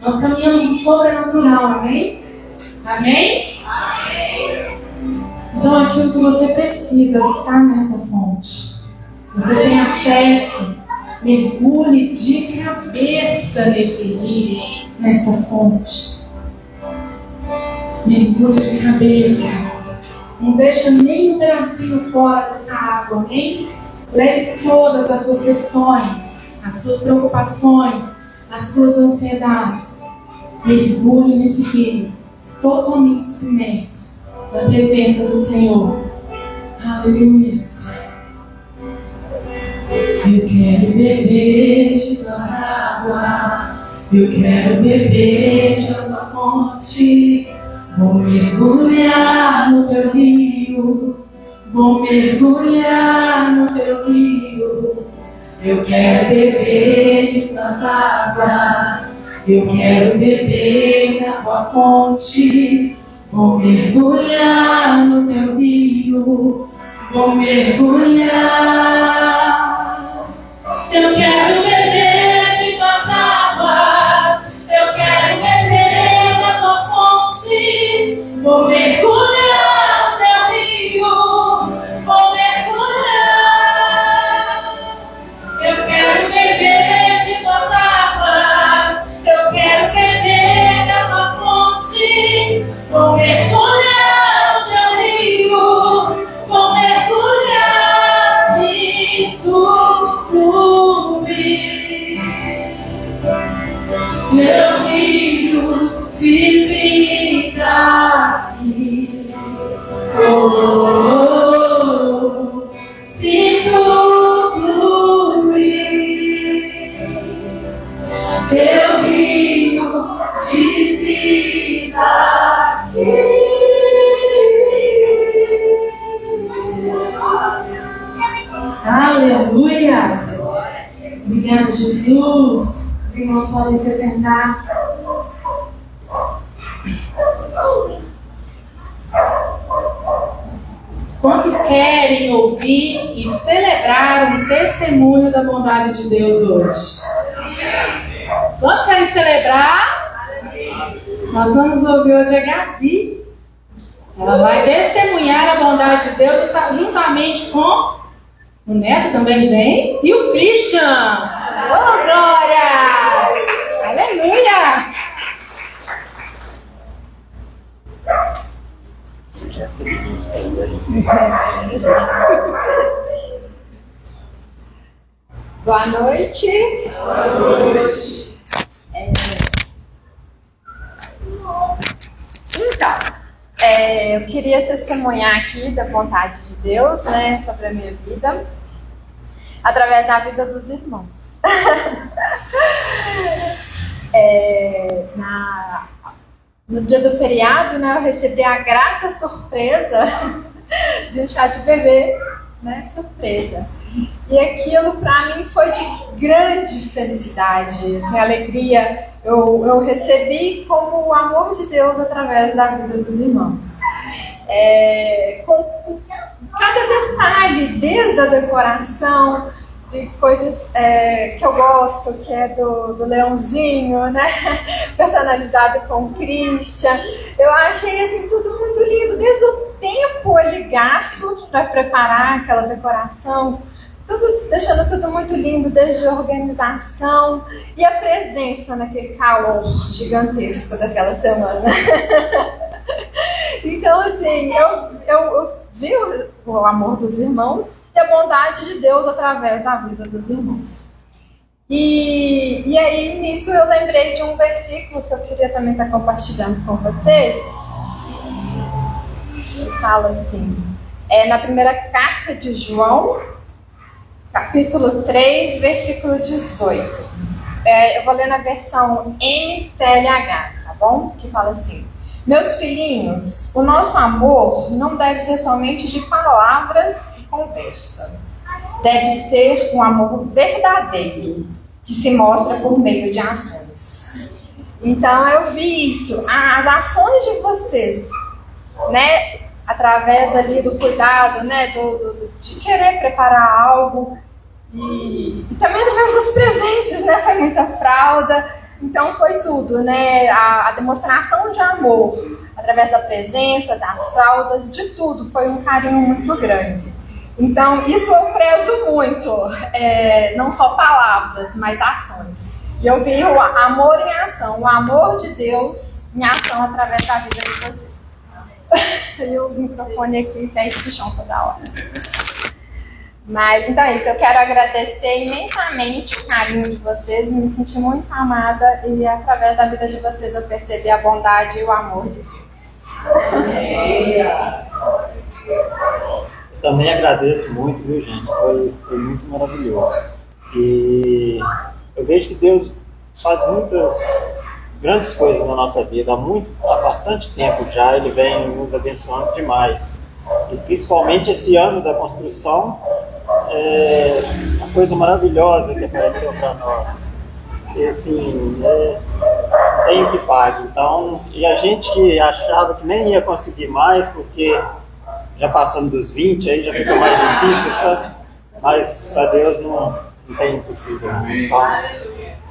S4: Nós caminhamos no sobrenatural, amém? Amém? Amém. Então aquilo que você precisa está nessa fonte. Você tem acesso. Mergulhe de cabeça nesse rio, nessa fonte. Mergulhe de cabeça. Não deixa nem um pedacinho fora dessa água, amém? Leve todas as suas questões, as suas preocupações, as suas ansiedades. Mergulhe nesse rio, totalmente submerso na presença do Senhor. Aleluia. Eu quero beber de tuas águas, eu quero beber de tua fonte. Vou mergulhar no teu rio, vou mergulhar no teu rio. Eu quero beber de tuas águas, eu quero beber da tua fonte. Vou mergulhar no teu rio, vou mergulhar. Eu quero beber de tuas águas, eu quero beber da tua fonte. Vou mergulhar no teu rio, vou mergulhar. Eu quero beber de tuas águas, eu quero beber da tua fonte. Vou mergulhar no teu rio, vou mergulhar. Sinto fluir teu rio de vida. Oh, sinto fluir teu rio de vida. Aleluia! Obrigada, Jesus. Os irmãos podem se sentar. Quantos querem ouvir e celebrar um testemunho da bondade de Deus hoje? Quantos querem celebrar? Nós vamos ouvir hoje a Gabi. Ela vai testemunhar a bondade de Deus juntamente com o Neto, também vem, e o Christian. Oh, glória! Aleluia!
S5: Boa noite.
S4: Boa noite.
S5: Então, eu queria testemunhar aqui da vontade de Deus, né, sobre a minha vida, através da vida dos irmãos. No dia do feriado, né, eu recebi a grata surpresa de um chá de bebê, né, surpresa. E aquilo para mim foi de grande felicidade, assim, alegria. Eu recebi como o amor de Deus através da vida dos irmãos. Com cada detalhe, desde a decoração, de coisas que eu gosto, que é do leãozinho, né? Personalizado com o Christian. Eu achei assim, tudo muito lindo, desde o tempo ele gasto para preparar aquela decoração, deixando tudo muito lindo, desde a organização e a presença naquele calor gigantesco daquela semana. Então, assim, eu vi o amor dos irmãos e a bondade de Deus através da vida dos irmãos. E aí, nisso, eu lembrei de um versículo que eu queria também estar compartilhando com vocês. Que fala assim, na primeira carta de João, capítulo 3, versículo 18. Eu vou ler na versão NTLH, tá bom? Que fala assim: meus filhinhos, o nosso amor não deve ser somente de palavras e conversa. Deve ser um amor verdadeiro, que se mostra por meio de ações. Então eu vi isso, as ações de vocês, né? Através ali do cuidado, né? De querer preparar algo. E também através dos presentes, né? Foi muita fralda. Então foi tudo, né? A demonstração de amor, através da presença, das fraldas, de tudo. Foi um carinho muito grande. Então isso eu prezo muito. Não só palavras, mas ações. E eu vi o amor em ação, o amor de Deus em ação através da vida de vocês. E o microfone aqui cai no chão toda hora. Mas então é isso, eu quero agradecer imensamente o carinho de vocês, me senti muito amada e através da vida de vocês eu percebi a bondade e o amor de Deus.
S6: Eu também agradeço muito, viu, gente? Foi muito maravilhoso. E eu vejo que Deus faz muitas grandes coisas na nossa vida. Há bastante tempo já Ele vem nos abençoando demais. E principalmente esse ano da construção, uma coisa maravilhosa que apareceu para nós. E assim, tem que pague. Então, e a gente que achava que nem ia conseguir mais, porque já passando dos 20, aí já fica mais difícil, sabe? Mas para Deus não tem impossível. Então,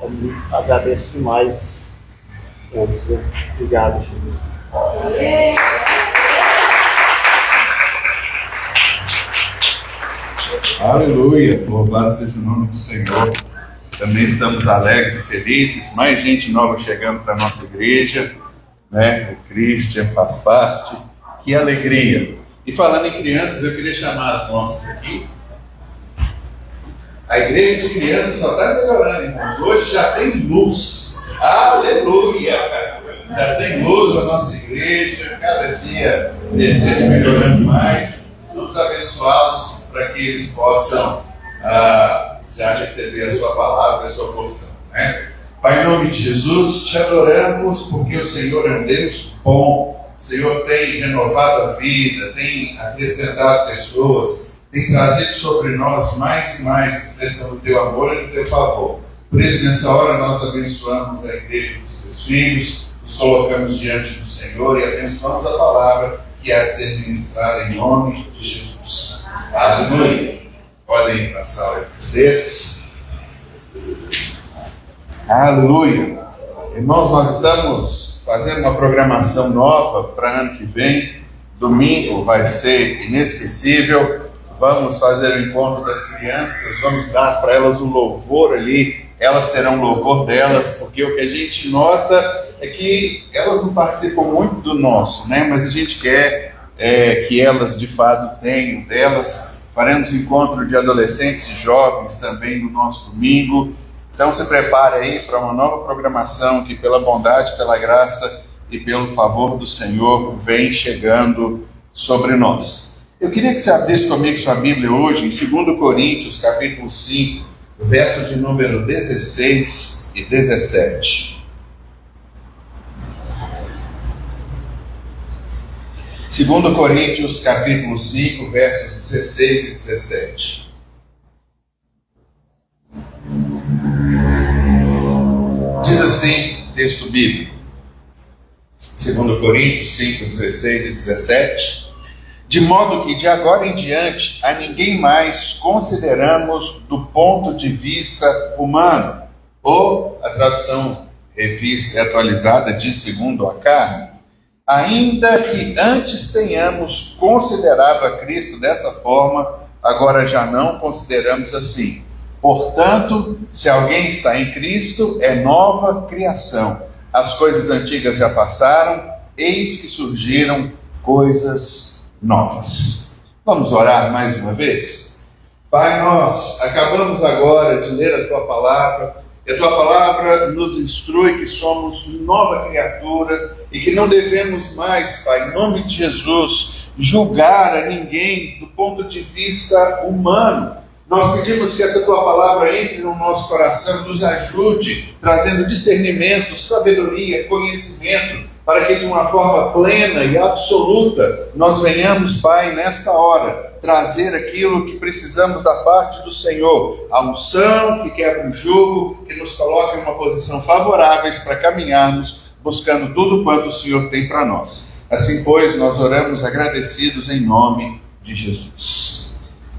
S6: eu agradeço demais a todos. Obrigado, Jesus.
S3: Aleluia, louvado seja o nome do Senhor. Também estamos alegres e felizes, mais gente nova chegando para a nossa igreja, né? O Christian faz parte, que alegria. E falando em crianças, eu queria chamar as moças aqui. A igreja de crianças só está melhorando, irmãos. Hoje já tem luz, aleluia, já tem luz na nossa igreja, cada dia descendo e melhorando mais. Vamos abençoá-los para que eles possam já receber a sua palavra, a sua porção, né? Pai, em nome de Jesus, te adoramos porque o Senhor é um Deus bom. O Senhor tem renovado a vida, tem acrescentado pessoas, tem trazido sobre nós mais e mais expressão do teu amor e do teu favor. Por isso, nessa hora, nós abençoamos a igreja dos teus filhos, nos colocamos diante do Senhor e abençoamos a palavra que há de ser ministrada em nome de Jesus. Aleluia. Podem ir para a sala de vocês. Aleluia. Irmãos, nós estamos fazendo uma programação nova para ano que vem. Domingo vai ser inesquecível. Vamos fazer o encontro das crianças. Vamos dar para elas um louvor ali. Elas terão louvor delas, porque o que a gente nota é que elas não participam muito do nosso, né? Mas a gente quer que elas de fato tenham delas. Faremos encontro de adolescentes e jovens também no nosso domingo. Então se prepare aí para uma nova programação que pela bondade, pela graça e pelo favor do Senhor vem chegando sobre nós. Eu queria que você abrisse comigo sua Bíblia hoje em 2 Coríntios, capítulo 5, verso de número 16 e 17. 2 Coríntios, capítulo 5, versos 16 e 17. Diz assim, texto bíblico, 2 Coríntios 5, 16 e 17. De modo que de agora em diante a ninguém mais consideramos do ponto de vista humano, ou a tradução revista e atualizada diz segundo a carne, ainda que antes tenhamos considerado a Cristo dessa forma, agora já não consideramos assim. Portanto, se alguém está em Cristo, é nova criação. As coisas antigas já passaram, eis que surgiram coisas novas. Vamos orar mais uma vez? Pai, nós acabamos agora de ler a Tua palavra, e a Tua palavra nos instrui que somos nova criatura e que não devemos mais, Pai, em nome de Jesus, julgar a ninguém do ponto de vista humano. Nós pedimos que essa Tua palavra entre no nosso coração, nos ajude, trazendo discernimento, sabedoria, conhecimento, para que de uma forma plena e absoluta nós venhamos, Pai, nessa hora, trazer aquilo que precisamos da parte do Senhor, a unção que quebra o jugo, que nos coloca em uma posição favorável para caminharmos, buscando tudo quanto o Senhor tem para nós. Assim, pois, nós oramos agradecidos em nome de Jesus.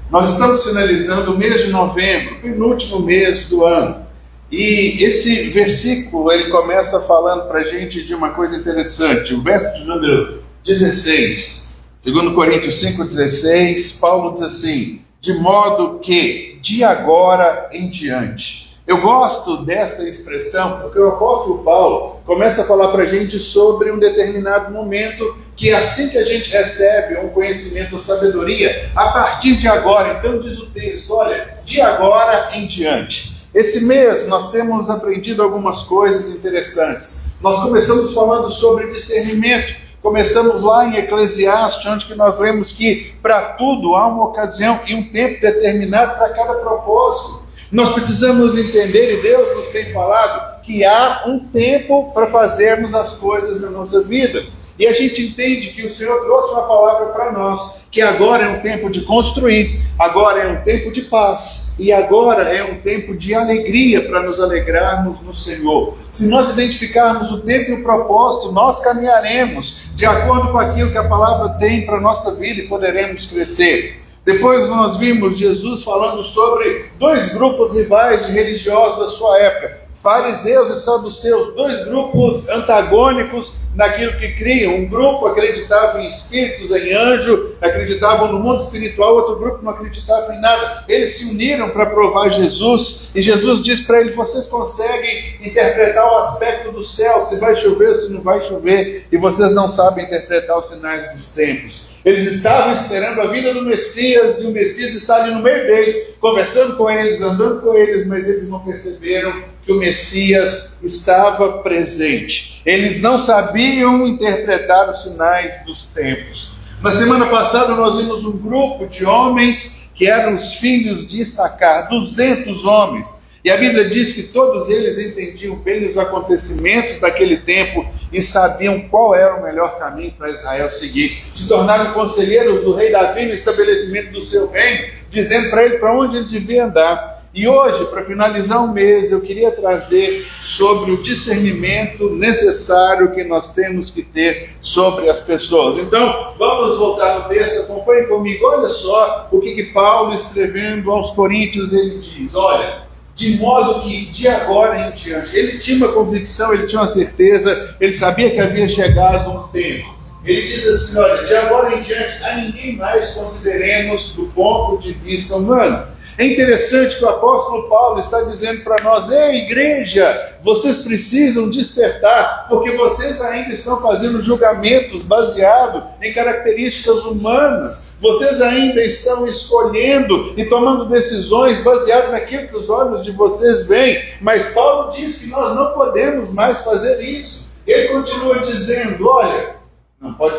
S3: Nós estamos finalizando o mês de novembro, penúltimo mês do ano. E esse versículo, ele começa falando para a gente de uma coisa interessante. O verso de número 16, 2 Coríntios 5,16, Paulo diz assim: de modo que de agora em diante. Eu gosto dessa expressão porque o apóstolo Paulo começa a falar para a gente sobre um determinado momento, que é assim que a gente recebe um conhecimento, sabedoria, a partir de agora. Então diz o texto, olha, de agora em diante. Esse mês nós temos aprendido algumas coisas interessantes. Nós começamos falando sobre discernimento. Começamos lá em Eclesiastes, onde que nós vemos que para tudo há uma ocasião e um tempo determinado para cada propósito. Nós precisamos entender, e Deus nos tem falado, que há um tempo para fazermos as coisas na nossa vida. E a gente entende que o Senhor trouxe uma palavra para nós, que agora é um tempo de construir, agora é um tempo de paz, e agora é um tempo de alegria para nos alegrarmos no Senhor. Se nós identificarmos o tempo e o propósito, nós caminharemos de acordo com aquilo que a palavra tem para a nossa vida e poderemos crescer. Depois nós vimos Jesus falando sobre dois grupos rivais de religiosos da sua época, fariseus e saduceus, dois grupos antagônicos naquilo que criam. Um grupo acreditava em espíritos, em anjo, acreditavam no mundo espiritual, outro grupo não acreditava em nada. Eles se uniram para provar Jesus, e Jesus diz para eles: vocês conseguem interpretar o aspecto do céu, se vai chover ou se não vai chover, e vocês não sabem interpretar os sinais dos tempos. Eles estavam esperando a vinda do Messias, e o Messias está ali no meio deles, conversando com eles, andando com eles, mas eles não perceberam que o Messias estava presente. Eles não sabiam interpretar os sinais dos tempos. Na semana passada nós vimos um grupo de homens que eram os filhos de Issacar, 200 homens. E a Bíblia diz que todos eles entendiam bem os acontecimentos daquele tempo e sabiam qual era o melhor caminho para Israel seguir. Se tornaram conselheiros do rei Davi no estabelecimento do seu reino, dizendo para ele para onde ele devia andar. E hoje, para finalizar o mês, eu queria trazer sobre o discernimento necessário que nós temos que ter sobre as pessoas. Então, vamos voltar no texto, acompanhe comigo. Olha só o que Paulo, escrevendo aos Coríntios, ele diz: olha, de modo que de agora em diante, ele tinha uma convicção, ele tinha uma certeza, ele sabia que havia chegado um tempo. Ele diz assim: olha, de agora em diante, a ninguém mais consideremos do ponto de vista humano. É interessante que o apóstolo Paulo está dizendo para nós: ei, igreja, vocês precisam despertar, porque vocês ainda estão fazendo julgamentos baseados em características humanas. Vocês ainda estão escolhendo e tomando decisões baseadas naquilo que os olhos de vocês veem. Mas Paulo diz que nós não podemos mais fazer isso. Ele continua dizendo, olha, não pode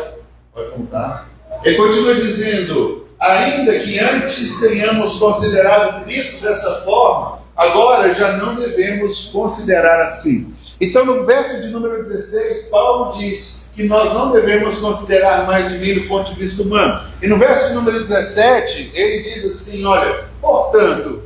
S3: voltar. Ele continua dizendo: ainda que antes tenhamos considerado Cristo dessa forma, agora já não devemos considerar assim. Então, no verso de número 16, Paulo diz que nós não devemos considerar mais ninguém do ponto de vista humano. E no verso de número 17, ele diz assim, olha, portanto,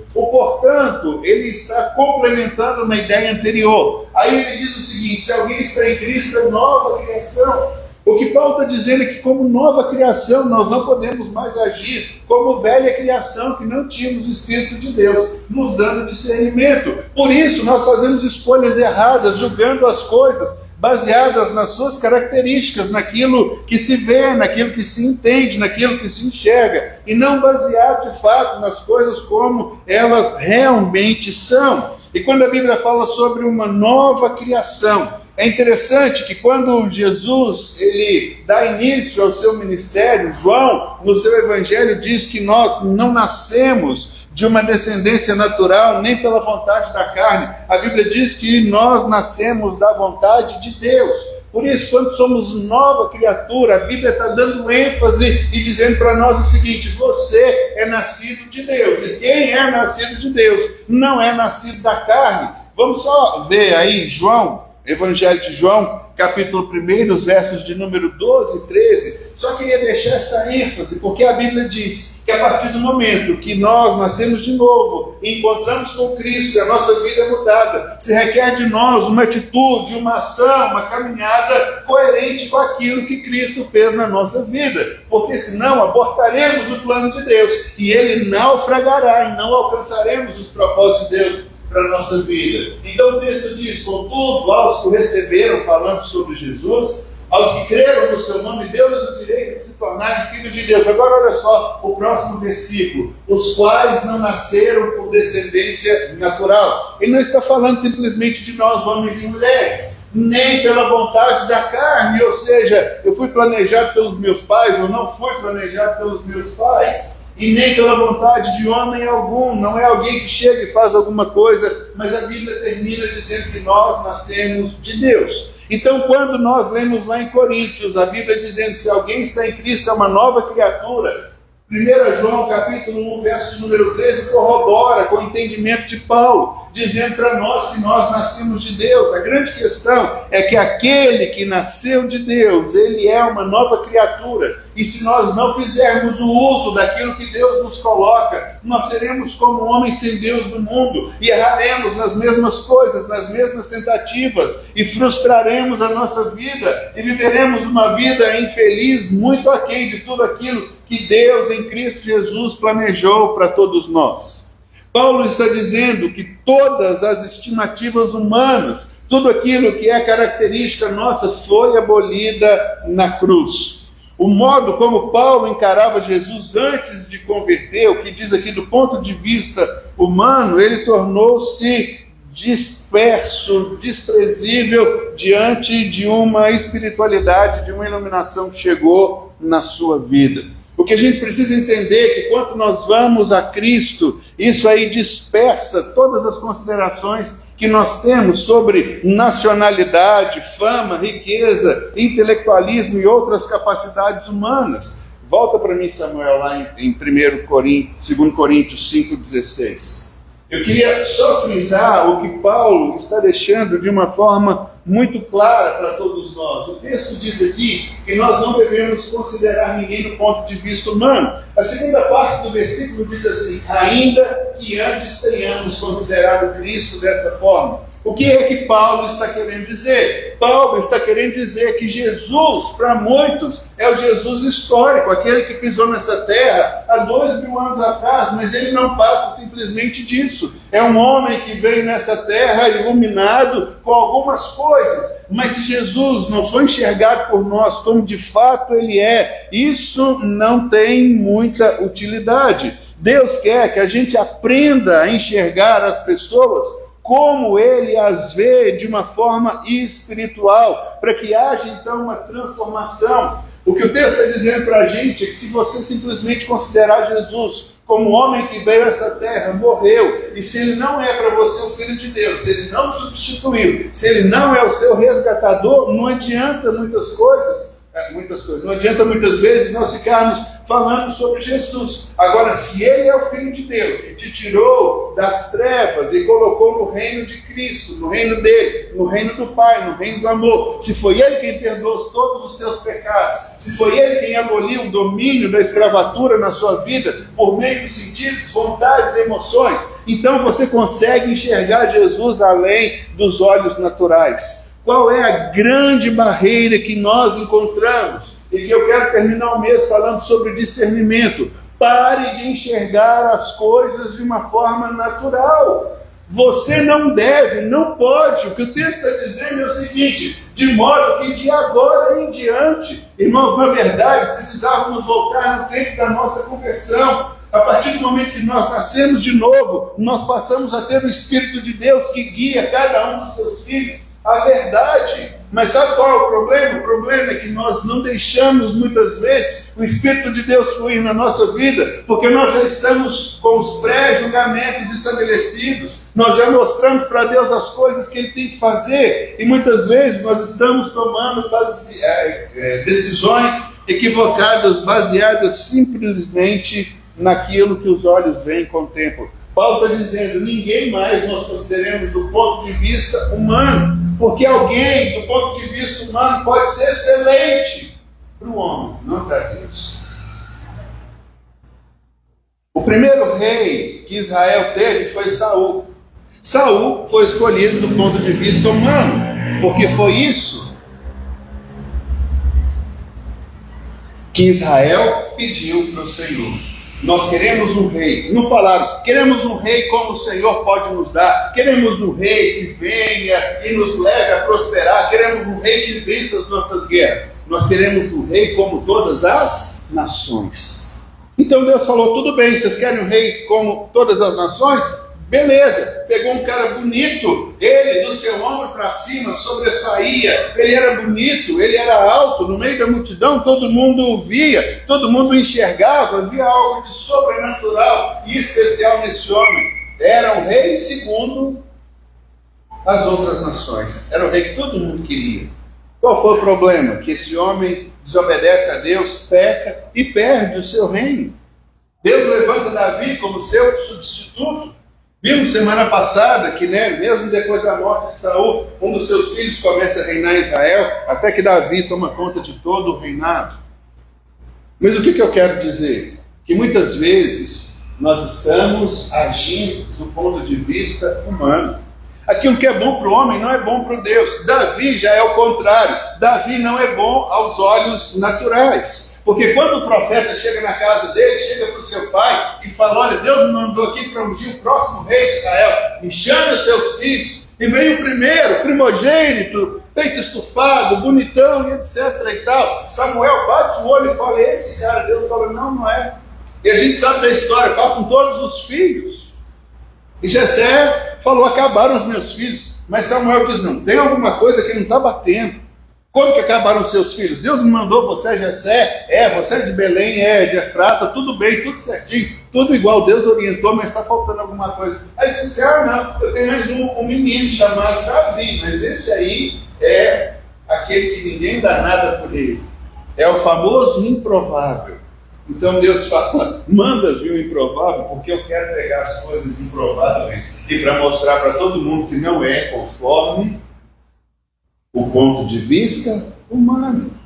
S3: ele está complementando uma ideia anterior. Aí ele diz o seguinte: se alguém está em Cristo, é nova criação. O que Paulo está dizendo é que, como nova criação, nós não podemos mais agir como velha criação, que não tínhamos o Espírito de Deus nos dando discernimento. Por isso, nós fazemos escolhas erradas, julgando as coisas baseadas nas suas características, naquilo que se vê, naquilo que se entende, naquilo que se enxerga, e não baseado de fato nas coisas como elas realmente são. E quando a Bíblia fala sobre uma nova criação, é interessante que quando Jesus ele dá início ao seu ministério, João, no seu evangelho, diz que nós não nascemos de uma descendência natural, nem pela vontade da carne. A Bíblia diz que nós nascemos da vontade de Deus. Por isso, quando somos nova criatura, a Bíblia está dando ênfase e dizendo para nós o seguinte: você é nascido de Deus. E quem é nascido de Deus não é nascido da carne. Vamos só ver aí João, Evangelho de João, capítulo 1, os versos de número 12 e 13. Só queria deixar essa ênfase, porque a Bíblia diz que a partir do momento que nós nascemos de novo, encontramos com Cristo e a nossa vida é mudada, se requer de nós uma atitude, uma ação, uma caminhada coerente com aquilo que Cristo fez na nossa vida, porque senão abortaremos o plano de Deus e ele naufragará e não alcançaremos os propósitos de Deus para a nossa vida. Então o texto diz: contudo, aos que o receberam, falando sobre Jesus, aos que creram no seu nome, deu-lhes o direito de se tornarem filhos de Deus. Agora olha só o próximo versículo: os quais não nasceram por descendência natural. Ele não está falando simplesmente de nós, homens e mulheres, nem pela vontade da carne, ou seja, eu fui planejado pelos meus pais, ou não fui planejado pelos meus pais, e nem pela vontade de homem algum. Não é alguém que chega e faz alguma coisa, mas a Bíblia termina dizendo que nós nascemos de Deus. Então, quando nós lemos lá em Coríntios, a Bíblia dizendo: se alguém está em Cristo, é uma nova criatura. 1 João capítulo 1, verso de número 13, corrobora com o entendimento de Paulo, dizendo para nós que nós nascemos de Deus. A grande questão é que aquele que nasceu de Deus, ele é uma nova criatura. E se nós não fizermos o uso daquilo que Deus nos coloca, nós seremos como homens sem Deus no mundo, e erraremos nas mesmas coisas, nas mesmas tentativas, e frustraremos a nossa vida, e viveremos uma vida infeliz, muito aquém de tudo aquilo que Deus em Cristo Jesus planejou para todos nós. Paulo está dizendo que todas as estimativas humanas, tudo aquilo que é característica nossa, foi abolida na cruz. O modo como Paulo encarava Jesus antes de converter, o que diz aqui do ponto de vista humano, ele tornou-se disperso, desprezível diante de uma espiritualidade, de uma iluminação que chegou na sua vida. O que a gente precisa entender é que quando nós vamos a Cristo, isso aí dispersa todas as considerações que nós temos sobre nacionalidade, fama, riqueza, intelectualismo e outras capacidades humanas. Volta para mim, Samuel, lá em 2 Coríntios 5,16. Eu queria só frisar o que Paulo está deixando de uma forma muito clara para todos nós. O texto diz aqui que nós não devemos considerar ninguém do ponto de vista humano. A segunda parte do versículo diz assim: ainda que antes tenhamos considerado Cristo dessa forma. O que é que Paulo está querendo dizer? Paulo está querendo dizer que Jesus, para muitos, é o Jesus histórico, aquele que pisou nessa terra há 2000 anos atrás, mas ele não passa simplesmente disso. É um homem que veio nessa terra iluminado com algumas coisas, mas se Jesus não foi enxergado por nós como de fato ele é, isso não tem muita utilidade. Deus quer que a gente aprenda a enxergar as pessoas como ele as vê de uma forma espiritual, para que haja então uma transformação. O que o texto está dizendo para a gente é que se você simplesmente considerar Jesus como um homem que veio a essa terra, morreu, e se ele não é para você o Filho de Deus, se ele não substituiu, se ele não é o seu resgatador, não adianta muitas coisas. Não adianta muitas vezes nós ficarmos falando sobre Jesus. Agora, se ele é o Filho de Deus, que te tirou das trevas e colocou no reino de Cristo, no reino dele, no reino do Pai, no reino do amor, se foi ele quem perdoou todos os teus pecados, se foi ele quem aboliu o domínio da escravatura na sua vida, por meio dos sentidos, vontades e emoções, então você consegue enxergar Jesus além dos olhos naturais. Qual é a grande barreira que nós encontramos? E que eu quero terminar o mês falando sobre discernimento. Pare de enxergar as coisas de uma forma natural. Você não deve, não pode. O que o texto está dizendo é o seguinte: de modo que de agora em diante, irmãos, na verdade, precisávamos voltar no tempo da nossa conversão. A partir do momento que nós nascemos de novo, nós passamos a ter o Espírito de Deus que guia cada um dos seus filhos à verdade. Mas sabe qual é o problema? O problema é que nós não deixamos muitas vezes o Espírito de Deus fluir na nossa vida, porque nós já estamos com os pré-julgamentos estabelecidos, nós já mostramos para Deus as coisas que Ele tem que fazer, e muitas vezes nós estamos tomando decisões equivocadas, baseadas simplesmente naquilo que os olhos veem e contemplam. Paulo está dizendo: ninguém mais nós consideremos do ponto de vista humano, porque alguém do ponto de vista humano pode ser excelente para o homem, não para Deus. O primeiro rei que Israel teve foi Saul. Saul foi escolhido do ponto de vista humano, porque foi isso que Israel pediu para o Senhor. Nós queremos um rei. Não falaram: queremos um rei como o Senhor pode nos dar. Queremos um rei que venha e nos leve a prosperar. Queremos um rei que vença as nossas guerras. Nós queremos um rei como todas as nações. Então Deus falou: tudo bem, vocês querem um rei como todas as nações? Beleza. Pegou um cara bonito, ele do seu ombro para cima sobressaía, ele era bonito, ele era alto, no meio da multidão todo mundo o via, todo mundo enxergava, via algo de sobrenatural e especial nesse homem. Era um rei segundo as outras nações, era o rei que todo mundo queria. Qual foi o problema? Que esse homem desobedece a Deus, peca e perde o seu reino. Deus levanta Davi como seu substituto. Vimos semana passada que, mesmo depois da morte de Saul, um dos seus filhos começa a reinar em Israel, até que Davi toma conta de todo o reinado. Mas o que eu quero dizer? Que muitas vezes nós estamos agindo do ponto de vista humano. Aquilo que é bom para o homem não é bom para Deus. Davi já é o contrário. Davi não é bom aos olhos naturais. Porque quando o profeta chega na casa dele, chega para o seu pai e fala: olha, Deus me mandou aqui para ungir o próximo rei de Israel, me chame os seus filhos, e vem o primeiro, primogênito, peito estufado, bonitão, e etc e tal. Samuel bate o olho e fala: esse cara. Deus fala: não é. E a gente sabe da história, passam todos os filhos. E Jessé falou: acabaram os meus filhos. Mas Samuel diz: não, tem alguma coisa que não está batendo. Como que acabaram seus filhos? Deus me mandou você, Jessé? Você é de Belém? De Efrata? Tudo bem, tudo certinho, tudo igual. Deus orientou, mas está faltando alguma coisa. Aí ele disse: não, eu tenho mais um menino chamado Davi, mas esse aí é aquele que ninguém dá nada por ele. É o famoso improvável. Então Deus fala: manda vir o improvável, porque eu quero pegar as coisas improváveis e para mostrar para todo mundo que não é conforme o ponto de vista humano.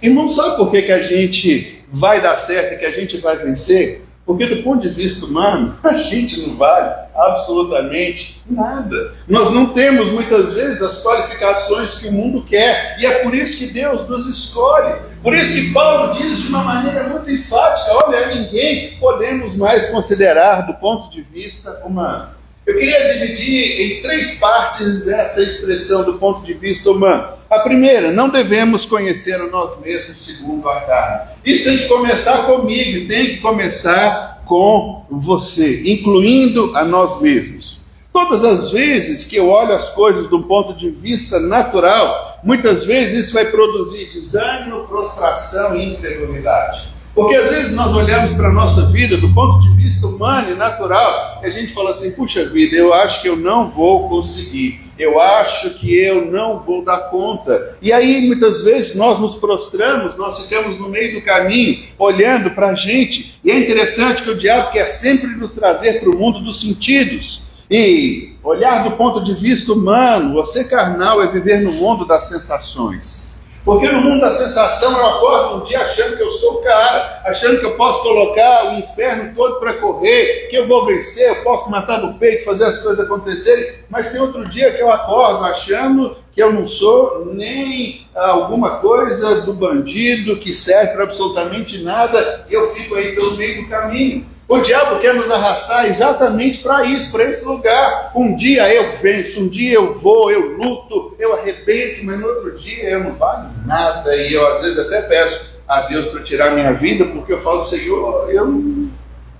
S3: E não sabe por que a gente vai dar certo e que a gente vai vencer? Porque do ponto de vista humano, a gente não vale absolutamente nada. Nós não temos muitas vezes as qualificações que o mundo quer, e é por isso que Deus nos escolhe. Por isso que Paulo diz de uma maneira muito enfática: olha, ninguém podemos mais considerar do ponto de vista humano. Eu queria dividir em 3 partes essa expressão do ponto de vista humano. A primeira: não devemos conhecer a nós mesmos segundo a carne. Isso tem que começar comigo, tem que começar com você, incluindo a nós mesmos. Todas as vezes que eu olho as coisas do ponto de vista natural, muitas vezes isso vai produzir desânimo, prostração e incredulidade. Porque às vezes nós olhamos para a nossa vida do ponto de vista humano e natural, e a gente fala assim: puxa vida, eu acho que eu não vou conseguir, eu acho que eu não vou dar conta. E aí muitas vezes nós nos prostramos, nós ficamos no meio do caminho, olhando para a gente. E é interessante que o diabo quer sempre nos trazer para o mundo dos sentidos. E olhar do ponto de vista humano, você carnal, é viver no mundo das sensações. Porque no mundo da sensação eu acordo um dia achando que eu sou o cara, achando que eu posso colocar o inferno todo para correr, que eu vou vencer, eu posso matar no peito, fazer as coisas acontecerem, mas tem outro dia que eu acordo achando que eu não sou nem alguma coisa do bandido que serve para absolutamente nada, e eu fico aí pelo meio do caminho. O diabo quer nos arrastar exatamente para isso, para esse lugar. Um dia eu venço, um dia eu vou, eu luto, eu arrebento, mas no outro dia eu não valho nada. E eu às vezes até peço a Deus para tirar minha vida, porque eu falo, Senhor,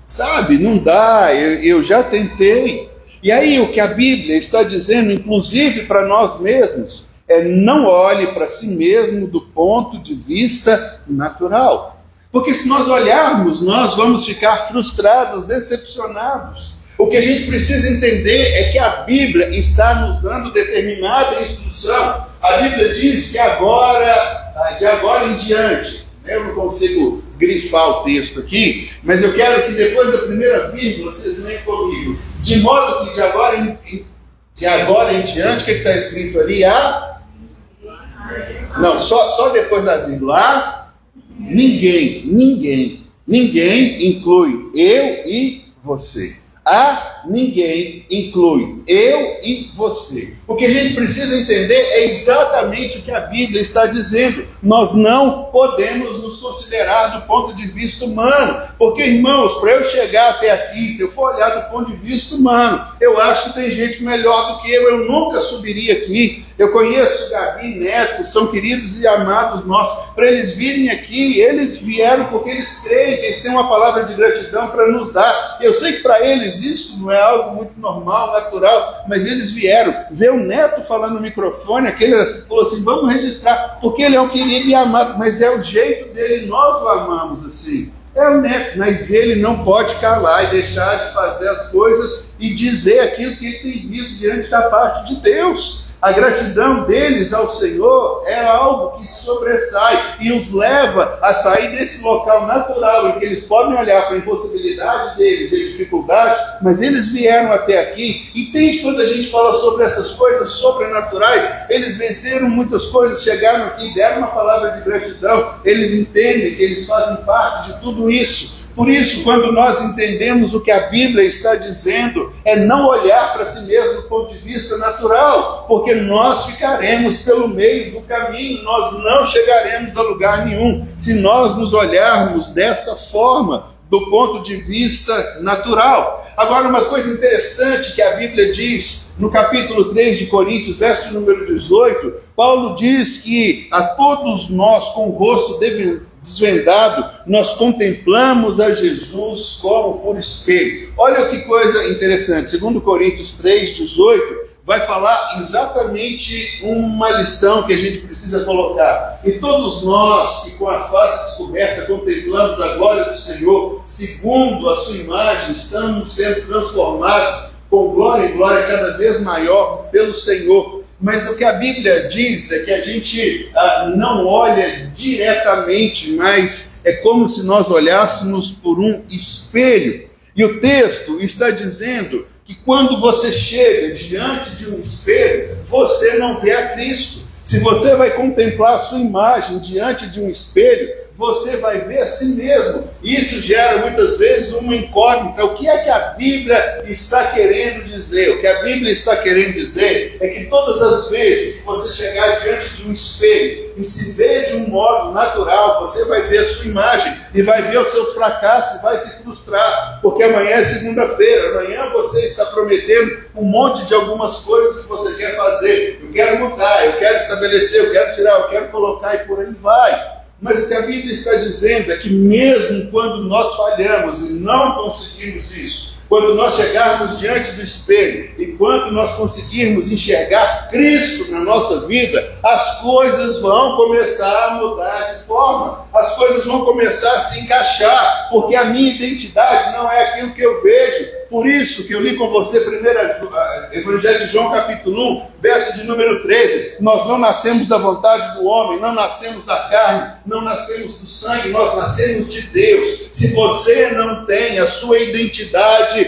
S3: sabe, não dá, eu já tentei. E aí o que a Bíblia está dizendo, inclusive para nós mesmos, é não olhe para si mesmo do ponto de vista natural. Porque se nós olharmos, nós vamos ficar frustrados, decepcionados. O que a gente precisa entender é que a Bíblia está nos dando determinada instrução. A Bíblia diz que de agora em diante, eu não consigo grifar o texto aqui, mas eu quero que depois da primeira vírgula vocês leiam comigo. De modo que de agora em diante, o que está escrito ali? Não, só depois da vírgula. Ninguém inclui eu e você. Ninguém inclui eu e você. O que a gente precisa entender é exatamente o que a Bíblia está dizendo. Nós não podemos nos considerar do ponto de vista humano. Porque, irmãos, para eu chegar até aqui, se eu for olhar do ponto de vista humano, eu acho que tem gente melhor do que eu nunca subiria aqui. Eu conheço Gabi e Neto, são queridos e amados nossos. Para eles virem aqui, eles vieram porque eles creem que eles têm uma palavra de gratidão para nos dar. Eu sei que para eles isso não é algo muito normal, natural, mas eles vieram. Ver o Neto falando no microfone, aquele falou assim, vamos registrar, porque ele é um querido e amado, mas é o jeito dele, nós o amamos assim. É o Neto, mas ele não pode calar e deixar de fazer as coisas e dizer aquilo que ele tem visto diante da parte de Deus. A gratidão deles ao Senhor é algo que sobressai e os leva a sair desse local natural em que eles podem olhar para a impossibilidade deles e a dificuldade, mas eles vieram até aqui. Entende quando a gente fala sobre essas coisas sobrenaturais? Eles venceram muitas coisas, chegaram aqui, deram uma palavra de gratidão, eles entendem que eles fazem parte de tudo isso. Por isso, quando nós entendemos o que a Bíblia está dizendo, é não olhar para si mesmo do ponto de vista natural, porque nós ficaremos pelo meio do caminho, nós não chegaremos a lugar nenhum, se nós nos olharmos dessa forma, do ponto de vista natural. Agora, uma coisa interessante que a Bíblia diz, no capítulo 3 de Coríntios, verso número 18, Paulo diz que a todos nós, com o rosto desvendado, nós contemplamos a Jesus como por espelho. Olha que coisa interessante, 2 Coríntios 3, 18, vai falar exatamente uma lição que a gente precisa colocar. E todos nós que com a face descoberta contemplamos a glória do Senhor, segundo a sua imagem, estamos sendo transformados com glória em glória cada vez maior pelo Senhor. Mas o que a Bíblia diz é que a gente não olha diretamente, mas é como se nós olhássemos por um espelho. E o texto está dizendo que quando você chega diante de um espelho, você não vê a Cristo. Se você vai contemplar a sua imagem diante de um espelho, você vai ver a si mesmo. Isso gera muitas vezes uma incógnita. O que é que a Bíblia está querendo dizer? O que a Bíblia está querendo dizer é que todas as vezes que você chegar diante de um espelho e se ver de um modo natural, você vai ver a sua imagem e vai ver os seus fracassos e vai se frustrar, porque amanhã é segunda-feira, amanhã você está prometendo um monte de algumas coisas que você quer fazer. Eu quero mudar, eu quero estabelecer, eu quero tirar, eu quero colocar e por aí vai. Mas o que a Bíblia está dizendo é que mesmo quando nós falhamos e não conseguimos isso, quando nós chegarmos diante do espelho e quando nós conseguirmos enxergar Cristo na nossa vida, as coisas vão começar a mudar de forma, as coisas vão começar a se encaixar, porque a minha identidade não é aquilo que eu vejo. Por isso que eu li com você Evangelho de João capítulo 1, verso de número 13. Nós não nascemos da vontade do homem, não nascemos da carne, não nascemos do sangue, nós nascemos de Deus. Se você não tem a sua identidade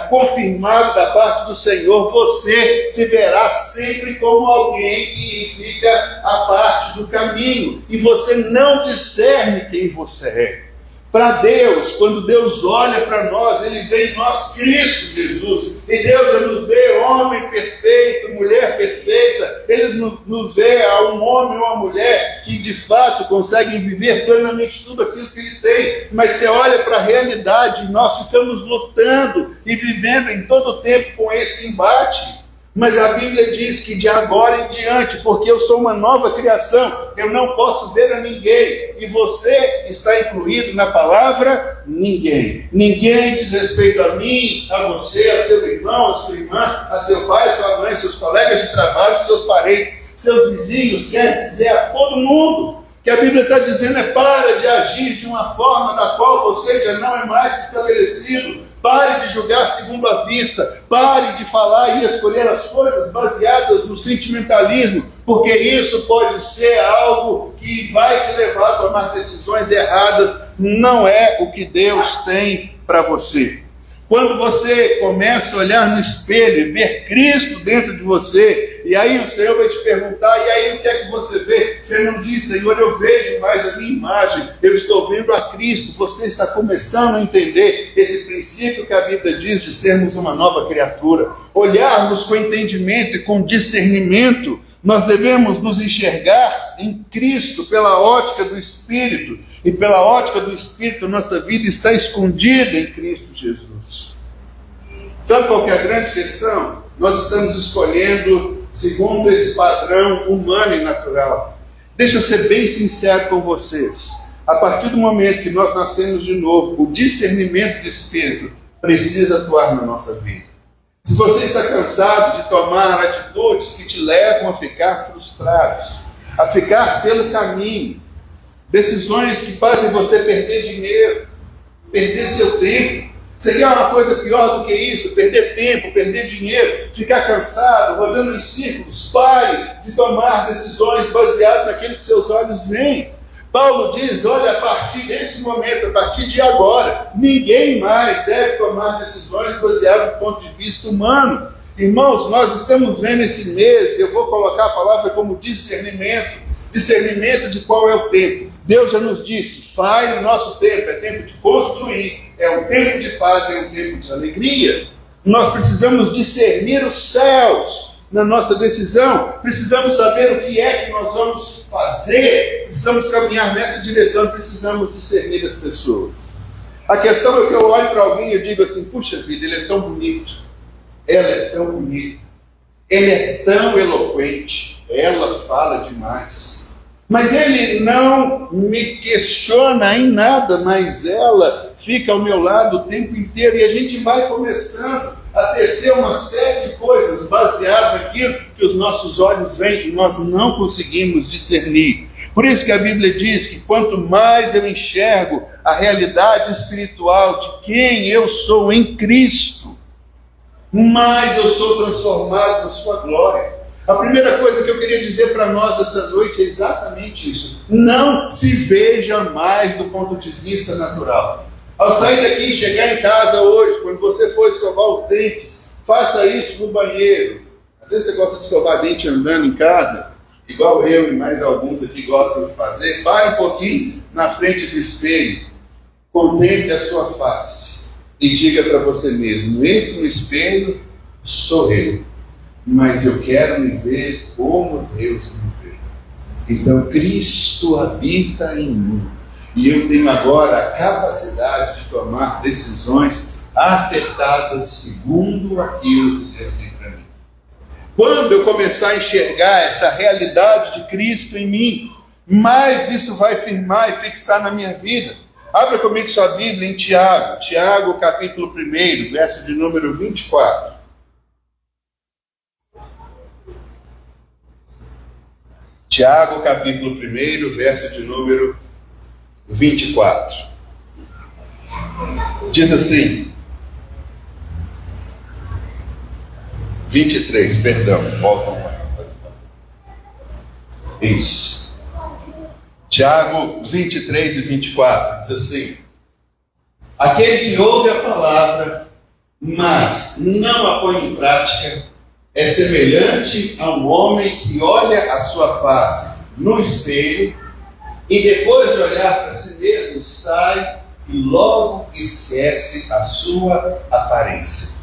S3: confirmada da parte do Senhor, você se verá sempre como alguém que fica à parte do caminho, e você não discerne quem você é. Para Deus, quando Deus olha para nós, Ele vê em nós Cristo Jesus. E Deus já nos vê homem perfeito, mulher perfeita. Ele nos vê a um homem ou uma mulher que de fato conseguem viver plenamente tudo aquilo que ele tem. Mas você olha para a realidade, nós ficamos lutando e vivendo em todo o tempo com esse embate. Mas a Bíblia diz que de agora em diante, porque eu sou uma nova criação, eu não posso ver a ninguém. E você está incluído na palavra ninguém. Ninguém diz respeito a mim, a você, a seu irmão, a sua irmã, a seu pai, a sua mãe, seus colegas de trabalho, seus parentes, seus vizinhos, quer dizer a todo mundo. Que a Bíblia está dizendo para de agir de uma forma na qual você já não é mais estabelecido. Pare de julgar segundo a vista. Pare de falar e escolher as coisas baseadas no sentimentalismo, porque isso pode ser algo que vai te levar a tomar decisões erradas. Não é o que Deus tem para você. Quando você começa a olhar no espelho e ver Cristo dentro de você, e aí o Senhor vai te perguntar, e aí o que é que você vê? Você não diz, Senhor, eu vejo mais a minha imagem, eu estou vendo a Cristo. Você está começando a entender esse princípio que a Bíblia diz de sermos uma nova criatura. Olharmos com entendimento e com discernimento. Nós devemos nos enxergar em Cristo pela ótica do Espírito. E pela ótica do Espírito, nossa vida está escondida em Cristo Jesus. Sabe qual que é a grande questão? Nós estamos escolhendo segundo esse padrão humano e natural. Deixa eu ser bem sincero com vocês. A partir do momento que nós nascemos de novo, o discernimento do Espírito precisa atuar na nossa vida. Se você está cansado de tomar atitudes que te levam a ficar frustrados, a ficar pelo caminho, decisões que fazem você perder dinheiro, perder seu tempo. Você quer uma coisa pior do que isso? Perder tempo, perder dinheiro, ficar cansado, rodando em círculos. Pare de tomar decisões baseadas naquilo que seus olhos veem. Paulo diz, olha, a partir desse momento, a partir de agora, ninguém mais deve tomar decisões baseadas do ponto de vista humano. Irmãos, nós estamos vendo esse mês, eu vou colocar a palavra como discernimento. Discernimento de qual é o tempo. Deus já nos disse, faz o nosso tempo, é tempo de construir, é um tempo de paz, é um tempo de alegria. Nós precisamos discernir os céus na nossa decisão, precisamos saber o que é que nós vamos fazer, precisamos caminhar nessa direção, precisamos discernir as pessoas. A questão é que eu olho para alguém e eu digo assim, puxa vida, ele é tão bonito, ela é tão bonita, ele é tão eloquente, ela fala demais. Mas ele não me questiona em nada, mas ela fica ao meu lado o tempo inteiro. E a gente vai começando a tecer uma série de coisas baseadas naquilo que os nossos olhos veem e nós não conseguimos discernir. Por isso que a Bíblia diz que quanto mais eu enxergo a realidade espiritual de quem eu sou em Cristo, mais eu sou transformado na sua glória. A primeira coisa que eu queria dizer para nós essa noite é exatamente isso. Não se veja mais do ponto de vista natural. Ao sair daqui e chegar em casa hoje, quando você for escovar os dentes, faça isso no banheiro. Às vezes você gosta de escovar dente andando em casa, igual eu e mais alguns aqui gostam de fazer. Pare um pouquinho na frente do espelho, contemple a sua face e diga para você mesmo, esse no espelho sou eu. Mas eu quero me ver como Deus me vê. Então Cristo habita em mim. E eu tenho agora a capacidade de tomar decisões acertadas segundo aquilo que Deus tem para mim. Quando eu começar a enxergar essa realidade de Cristo em mim, mais isso vai firmar e fixar na minha vida. Abra comigo sua Bíblia em Tiago capítulo 1, verso de número 24. Tiago, capítulo 1, verso de número 24. Diz assim, 23, perdão, volta um. Isso. Tiago 23 e 24, diz assim, aquele que ouve a palavra, mas não a põe em prática, é semelhante a um homem que olha a sua face no espelho e depois de olhar para si mesmo sai e logo esquece a sua aparência.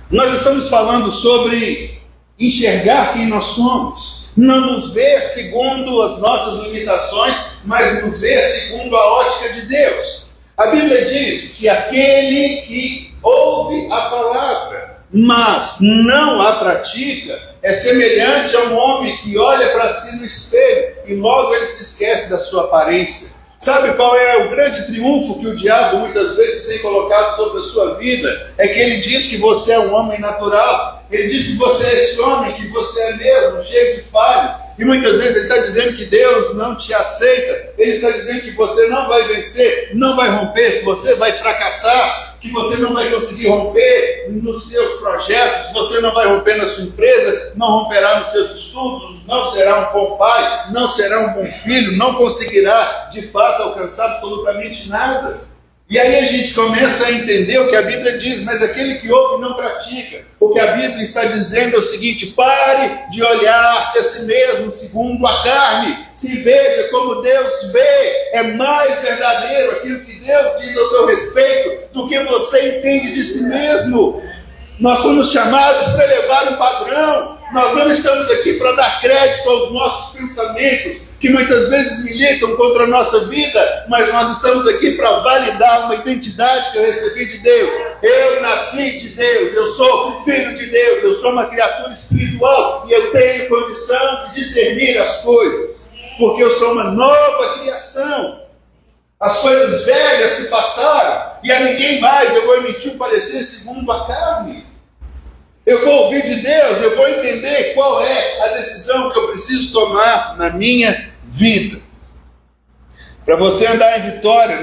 S3: Nós estamos falando sobre enxergar quem nós somos, não nos ver segundo as nossas limitações, mas nos ver segundo a ótica de Deus. A Bíblia diz que aquele que ouve a palavra, mas não a pratica, é semelhante a um homem que olha para si no espelho e logo ele se esquece da sua aparência. Sabe qual é o grande triunfo que o diabo muitas vezes tem colocado sobre a sua vida? É que ele diz que você é um homem natural. Ele diz que você é esse homem, que você é mesmo, cheio de falhas. E muitas vezes ele está dizendo que Deus não te aceita. Ele está dizendo que você não vai vencer, não vai romper, que você vai fracassar, que você não vai conseguir romper nos seus projetos, você não vai romper na sua empresa, não romperá nos seus estudos, não será um bom pai, não será um bom filho, não conseguirá de fato alcançar absolutamente nada. E aí a gente começa a entender o que a Bíblia diz, mas aquele que ouve não pratica. O que a Bíblia está dizendo é o seguinte: pare de olhar-se a si mesmo segundo a carne, se veja como Deus vê. É mais verdadeiro aquilo que Deus diz ao seu respeito do que você entende de si mesmo. Nós fomos chamados para elevar um padrão. Nós não estamos aqui para dar crédito aos nossos pensamentos, que muitas vezes militam contra a nossa vida, mas nós estamos aqui para validar uma identidade que eu recebi de Deus. Eu nasci de Deus, eu sou filho de Deus, eu sou uma criatura espiritual e eu tenho condição de discernir as coisas, porque eu sou uma nova criação. As coisas velhas se passaram e a ninguém mais eu vou emitir um parecer segundo a carne. Eu vou ouvir de Deus, eu vou entender qual é a decisão que eu preciso tomar na minha vida. Para você andar em vitória,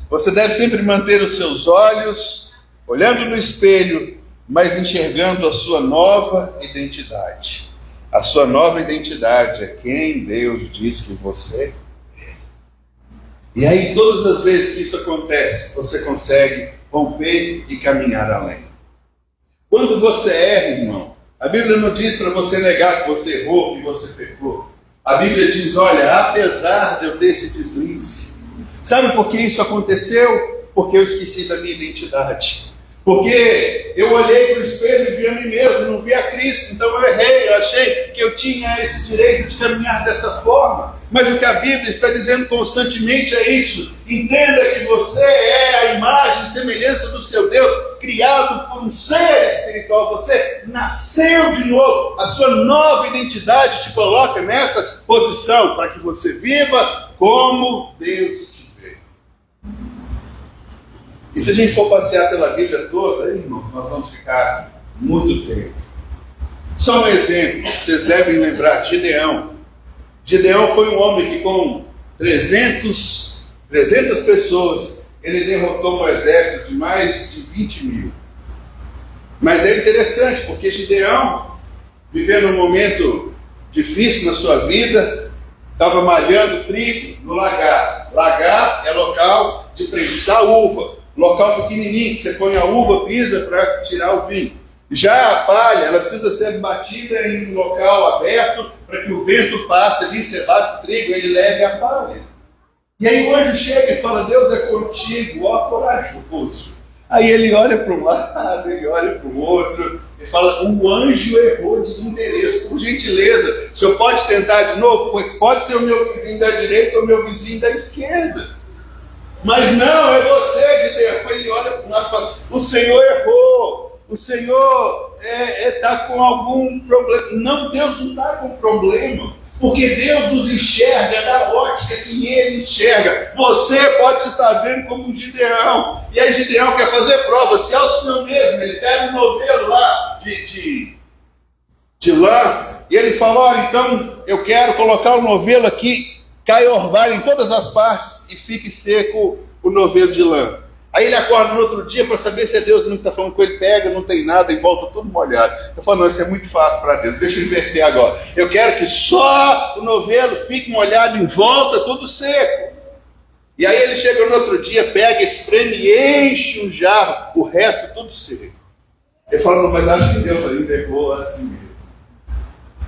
S3: você deve sempre manter os seus olhos olhando no espelho, mas enxergando a sua nova identidade. A sua nova identidade é quem Deus diz que você é. E aí, todas as vezes que isso acontece, você consegue romper e caminhar além. Quando você erra, irmão, a Bíblia não diz para você negar que você errou, que você pecou. A Bíblia diz: olha, apesar de eu ter esse deslize, sabe por que isso aconteceu? Porque eu esqueci da minha identidade. Porque eu olhei para o espelho e vi a mim mesmo, não vi a Cristo. Então eu errei, eu achei que eu tinha esse direito de caminhar dessa forma. Mas o que a Bíblia está dizendo constantemente é isso: entenda que você é a imagem e semelhança do seu Deus, criado por um ser espiritual. Você nasceu de novo. A sua nova identidade te coloca nessa posição para que você viva como Deus te vê. E se a gente for passear pela Bíblia toda, irmãos, nós vamos ficar muito tempo. Só um exemplo, vocês devem lembrar: Gideão. Gideão foi um homem que com 300 pessoas, ele derrotou um exército de mais de 20 mil. Mas é interessante, porque Gideão, vivendo um momento difícil na sua vida, estava malhando trigo no lagar. Lagar é local de prensar uva, local pequenininho, que você põe a uva, pisa para tirar o vinho. Já a palha, ela precisa ser batida em um local aberto, para que o vento passe ali, você bate o trigo, ele leve a palha. E aí o anjo chega e fala: Deus é contigo, ó corajoso. Aí ele olha para um lado, ele olha para o outro, e fala: o anjo errou de endereço, por gentileza, o senhor pode tentar de novo? Pode ser o meu vizinho da direita ou o meu vizinho da esquerda. Mas não, é você, Gideão. Ele olha para um lado e fala: o Senhor errou. O Senhor está com algum problema. Não, Deus não está com problema, porque Deus nos enxerga da ótica que Ele enxerga. Você pode estar vendo como um Gideão, e aí Gideão quer fazer prova, se é o Senhor mesmo. Ele pega um novelo lá de lã, e ele fala: olha, então eu quero colocar o novelo aqui, cai orvalho em todas as partes e fique seco o novelo de lã. Aí ele acorda no outro dia para saber se é Deus mesmo que está falando com ele, pega, não tem nada e volta todo molhado. Eu falo: não, isso é muito fácil para Deus, deixa eu inverter agora. Eu quero que só o novelo fique molhado em volta, tudo seco. E aí ele chega no outro dia, pega, espreme e enche um jarro, o resto tudo seco. Ele fala: não, mas acho que Deus ainda errou assim mesmo.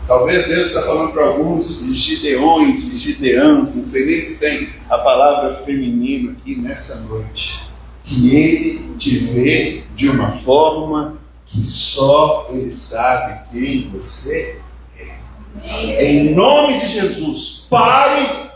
S3: Talvez Deus está falando para alguns Gideões e Gideãs, não sei nem se tem a palavra feminino aqui nessa noite, que Ele te vê de uma forma que só Ele sabe quem você é. Em nome de Jesus, pare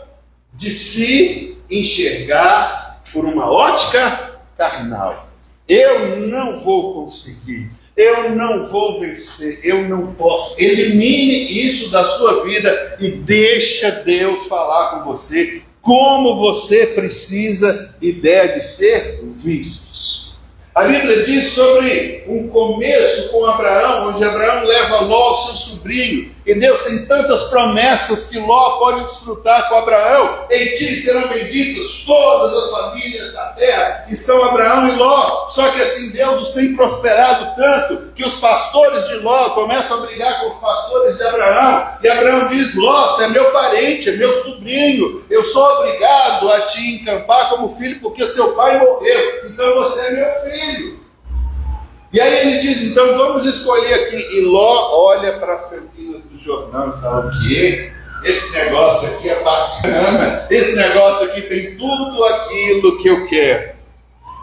S3: de se enxergar por uma ótica carnal. Eu não vou conseguir, eu não vou vencer, eu não posso. Elimine isso da sua vida e deixa Deus falar com você como você precisa e deve ser vistos. A Bíblia diz sobre um começo com Abraão, onde Abraão leva Ló, seu sobrinho, e Deus tem tantas promessas que Ló pode desfrutar com Abraão. Em ti serão benditas todas as famílias da terra. Estão Abraão e Ló. Só que assim Deus os tem prosperado tanto que os pastores de Ló começam a brigar com os pastores de Abraão. E Abraão diz: Ló, você é meu parente, é meu sobrinho. Eu sou obrigado a te encampar como filho porque seu pai morreu. Então você é meu filho. E aí ele diz: então vamos escolher aqui. E Ló olha para as campinas do Jordão e fala: o quê? Esse negócio aqui é bacana, esse negócio aqui tem tudo aquilo que eu quero.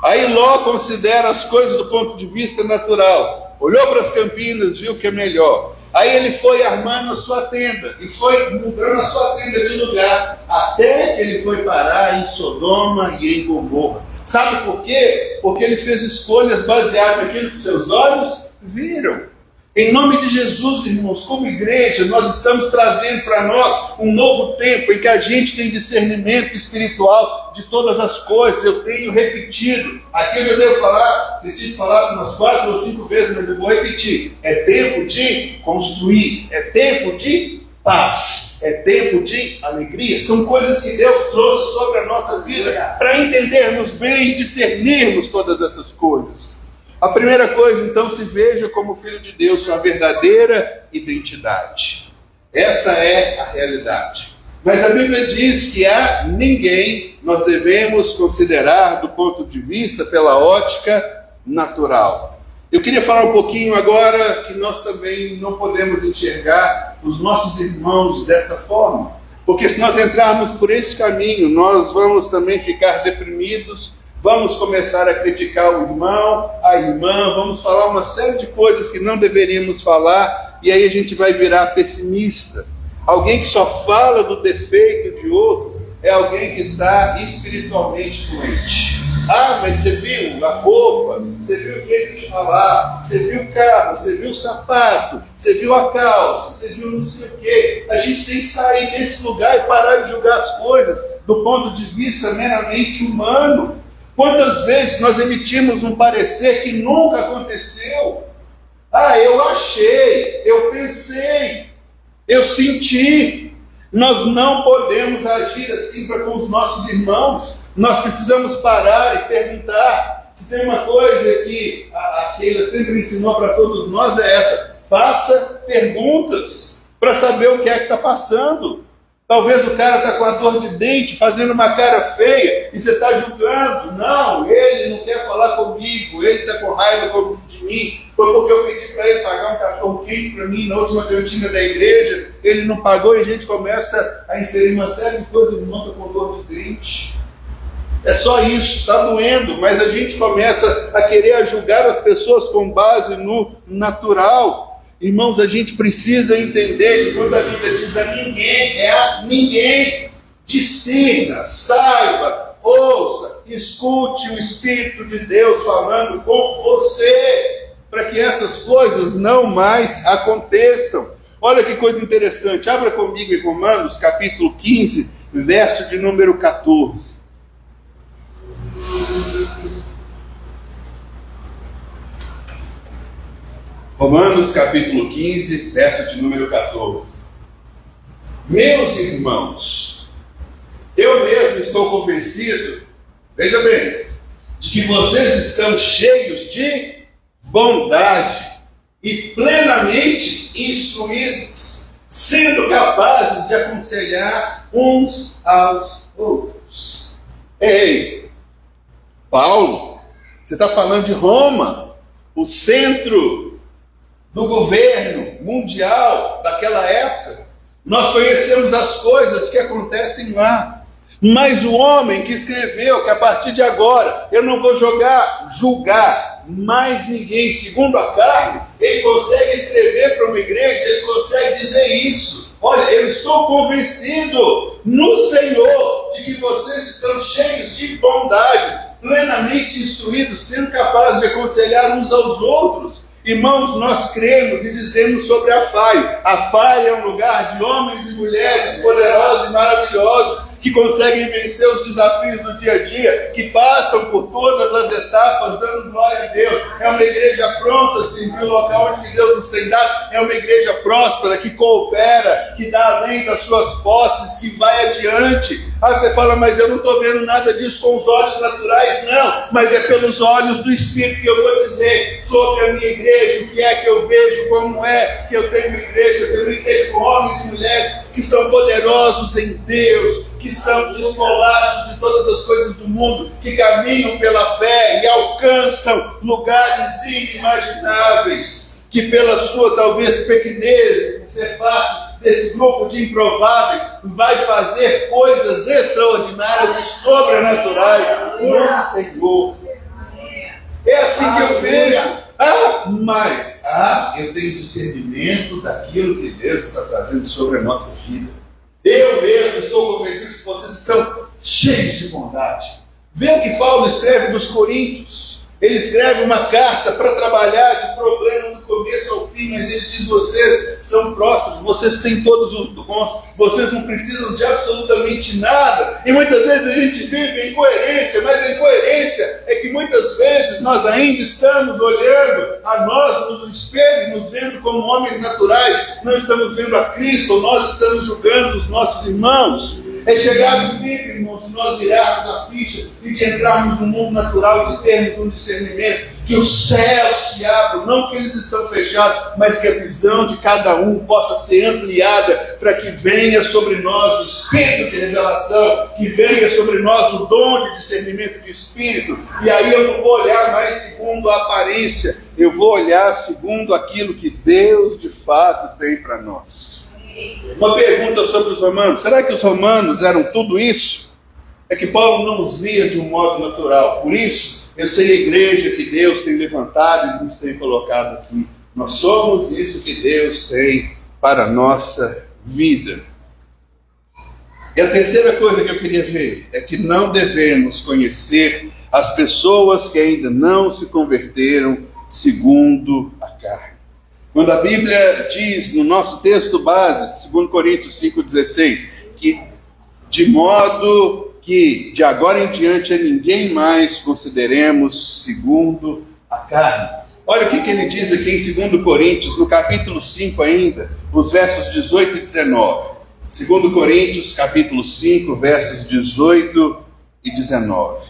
S3: Aí Ló considera as coisas do ponto de vista natural, olhou para as campinas, viu que é melhor. Aí ele foi armando a sua tenda, e foi mudando a sua tenda de lugar, até que ele foi parar em Sodoma e em Gomorra. Sabe por quê? Porque ele fez escolhas baseadas naquilo que seus olhos viram. Em nome de Jesus, irmãos, como igreja, nós estamos trazendo para nós um novo tempo em que a gente tem discernimento espiritual de todas as coisas. Eu tenho repetido, aqui eu devo falar, tenho falado umas 4 ou 5 vezes, mas eu vou repetir. É tempo de construir, é tempo de paz, é tempo de alegria. São coisas que Deus trouxe sobre a nossa vida para entendermos bem e discernirmos todas essas coisas. A primeira coisa, então, se veja como filho de Deus, sua verdadeira identidade. Essa é a realidade. Mas a Bíblia diz que a ninguém nós devemos considerar do ponto de vista pela ótica natural. Eu queria falar um pouquinho agora que nós também não podemos enxergar os nossos irmãos dessa forma. Porque se nós entrarmos por esse caminho, nós vamos também ficar deprimidos. Vamos começar a criticar o irmão, a irmã, vamos falar uma série de coisas que não deveríamos falar, e aí a gente vai virar pessimista. Alguém que só fala do defeito de outro é alguém que está espiritualmente doente. Ah, mas você viu a roupa, você viu o jeito de falar, você viu o carro, você viu o sapato, você viu a calça, você viu não sei o quê. A gente tem que sair desse lugar e parar de julgar as coisas do ponto de vista meramente humano. Quantas vezes nós emitimos um parecer que nunca aconteceu? Ah, eu achei, eu pensei, eu senti. Nós não podemos agir assim para com os nossos irmãos. Nós precisamos parar e perguntar. Se tem uma coisa que a Keila sempre ensinou para todos nós, é essa: faça perguntas para saber o que é que está passando. Talvez o cara está com a dor de dente, fazendo uma cara feia, e você está julgando. Não, ele não quer falar comigo, ele está com raiva de mim. Foi porque eu pedi para ele pagar um cachorro quente para mim na última cantina da igreja, ele não pagou, e a gente começa a inferir uma série de coisas. Ele não está com dor de dente. É só isso, está doendo, mas a gente começa a querer julgar as pessoas com base no natural. Irmãos, a gente precisa entender que quando a Bíblia diz a ninguém, discirna, saiba, ouça, escute o Espírito de Deus falando com você, para que essas coisas não mais aconteçam. Olha que coisa interessante, abra comigo em Romanos capítulo 15, verso de número 14. Romanos capítulo 15, verso de número 14. Meus irmãos, eu mesmo estou convencido, veja bem, de que vocês estão cheios de bondade e plenamente instruídos, sendo capazes de aconselhar uns aos outros. Ei, Paulo, você está falando de Roma, o centro do governo mundial daquela época. Nós conhecemos as coisas que acontecem lá. Mas o homem que escreveu que a partir de agora eu não vou julgar mais ninguém. Segundo a carne, ele consegue escrever para uma igreja, ele consegue dizer isso. Olha, eu estou convencido no Senhor de que vocês estão cheios de bondade, plenamente instruídos, sendo capazes de aconselhar uns aos outros. Irmãos, nós cremos e dizemos sobre a FAI. A FAI é um lugar de homens e mulheres poderosos e maravilhosos, que conseguem vencer os desafios do dia a dia, que passam por todas as etapas, dando glória a Deus. É uma igreja pronta a servir o local onde Deus nos tem dado. É uma igreja próspera, que coopera, que dá além das suas posses, que vai adiante. Aí você fala, mas eu não estou vendo nada disso com os olhos naturais. Não, mas é pelos olhos do Espírito que eu vou dizer sobre a minha igreja, o que é que eu vejo, como é que eu tenho uma igreja. Eu tenho uma igreja com homens e mulheres que são poderosos em Deus, que são descolados de todas as coisas do mundo, que caminham pela fé e alcançam lugares inimagináveis, que pela sua talvez pequenez, por ser parte desse grupo de improváveis, vai fazer coisas extraordinárias e sobrenaturais no Senhor. É assim que eu vejo. Mas eu tenho discernimento daquilo que Deus está trazendo sobre a nossa vida. Eu mesmo estou convencido que vocês estão cheios de bondade. Vê o que Paulo escreve nos Coríntios. Ele escreve uma carta para trabalhar de problema do começo ao fim, mas ele diz: vocês são prósperos, vocês têm todos os dons, vocês não precisam de absolutamente nada. E muitas vezes a gente vive em incoerência, mas a incoerência é que muitas vezes nós ainda estamos olhando a nós no espelho, nos vendo como homens naturais, não estamos vendo a Cristo, ou nós estamos julgando os nossos irmãos. É chegado o tempo, irmãos, de nós virarmos a ficha e de entrarmos no mundo natural, de termos um discernimento, que os céus se abram, não que eles estão fechados, mas que a visão de cada um possa ser ampliada, para que venha sobre nós o espírito de revelação, que venha sobre nós o dom de discernimento de espírito. E aí eu não vou olhar mais segundo a aparência, eu vou olhar segundo aquilo que Deus de fato tem para nós. Uma pergunta sobre os romanos: será que os romanos eram tudo isso? É que Paulo não os via de um modo natural. Por isso, eu sei a igreja que Deus tem levantado e nos tem colocado aqui. Nós somos isso que Deus tem para a nossa vida. E a terceira coisa que eu queria ver é que não devemos conhecer as pessoas que ainda não se converteram segundo a carne. Quando a Bíblia diz no nosso texto base, 2 Coríntios 5,16, que de modo que de agora em diante a ninguém mais consideremos segundo a carne. Olha o que ele diz aqui em 2 Coríntios, no capítulo 5 ainda, os versos 18 e 19. 2 Coríntios, capítulo 5, versos 18 e 19.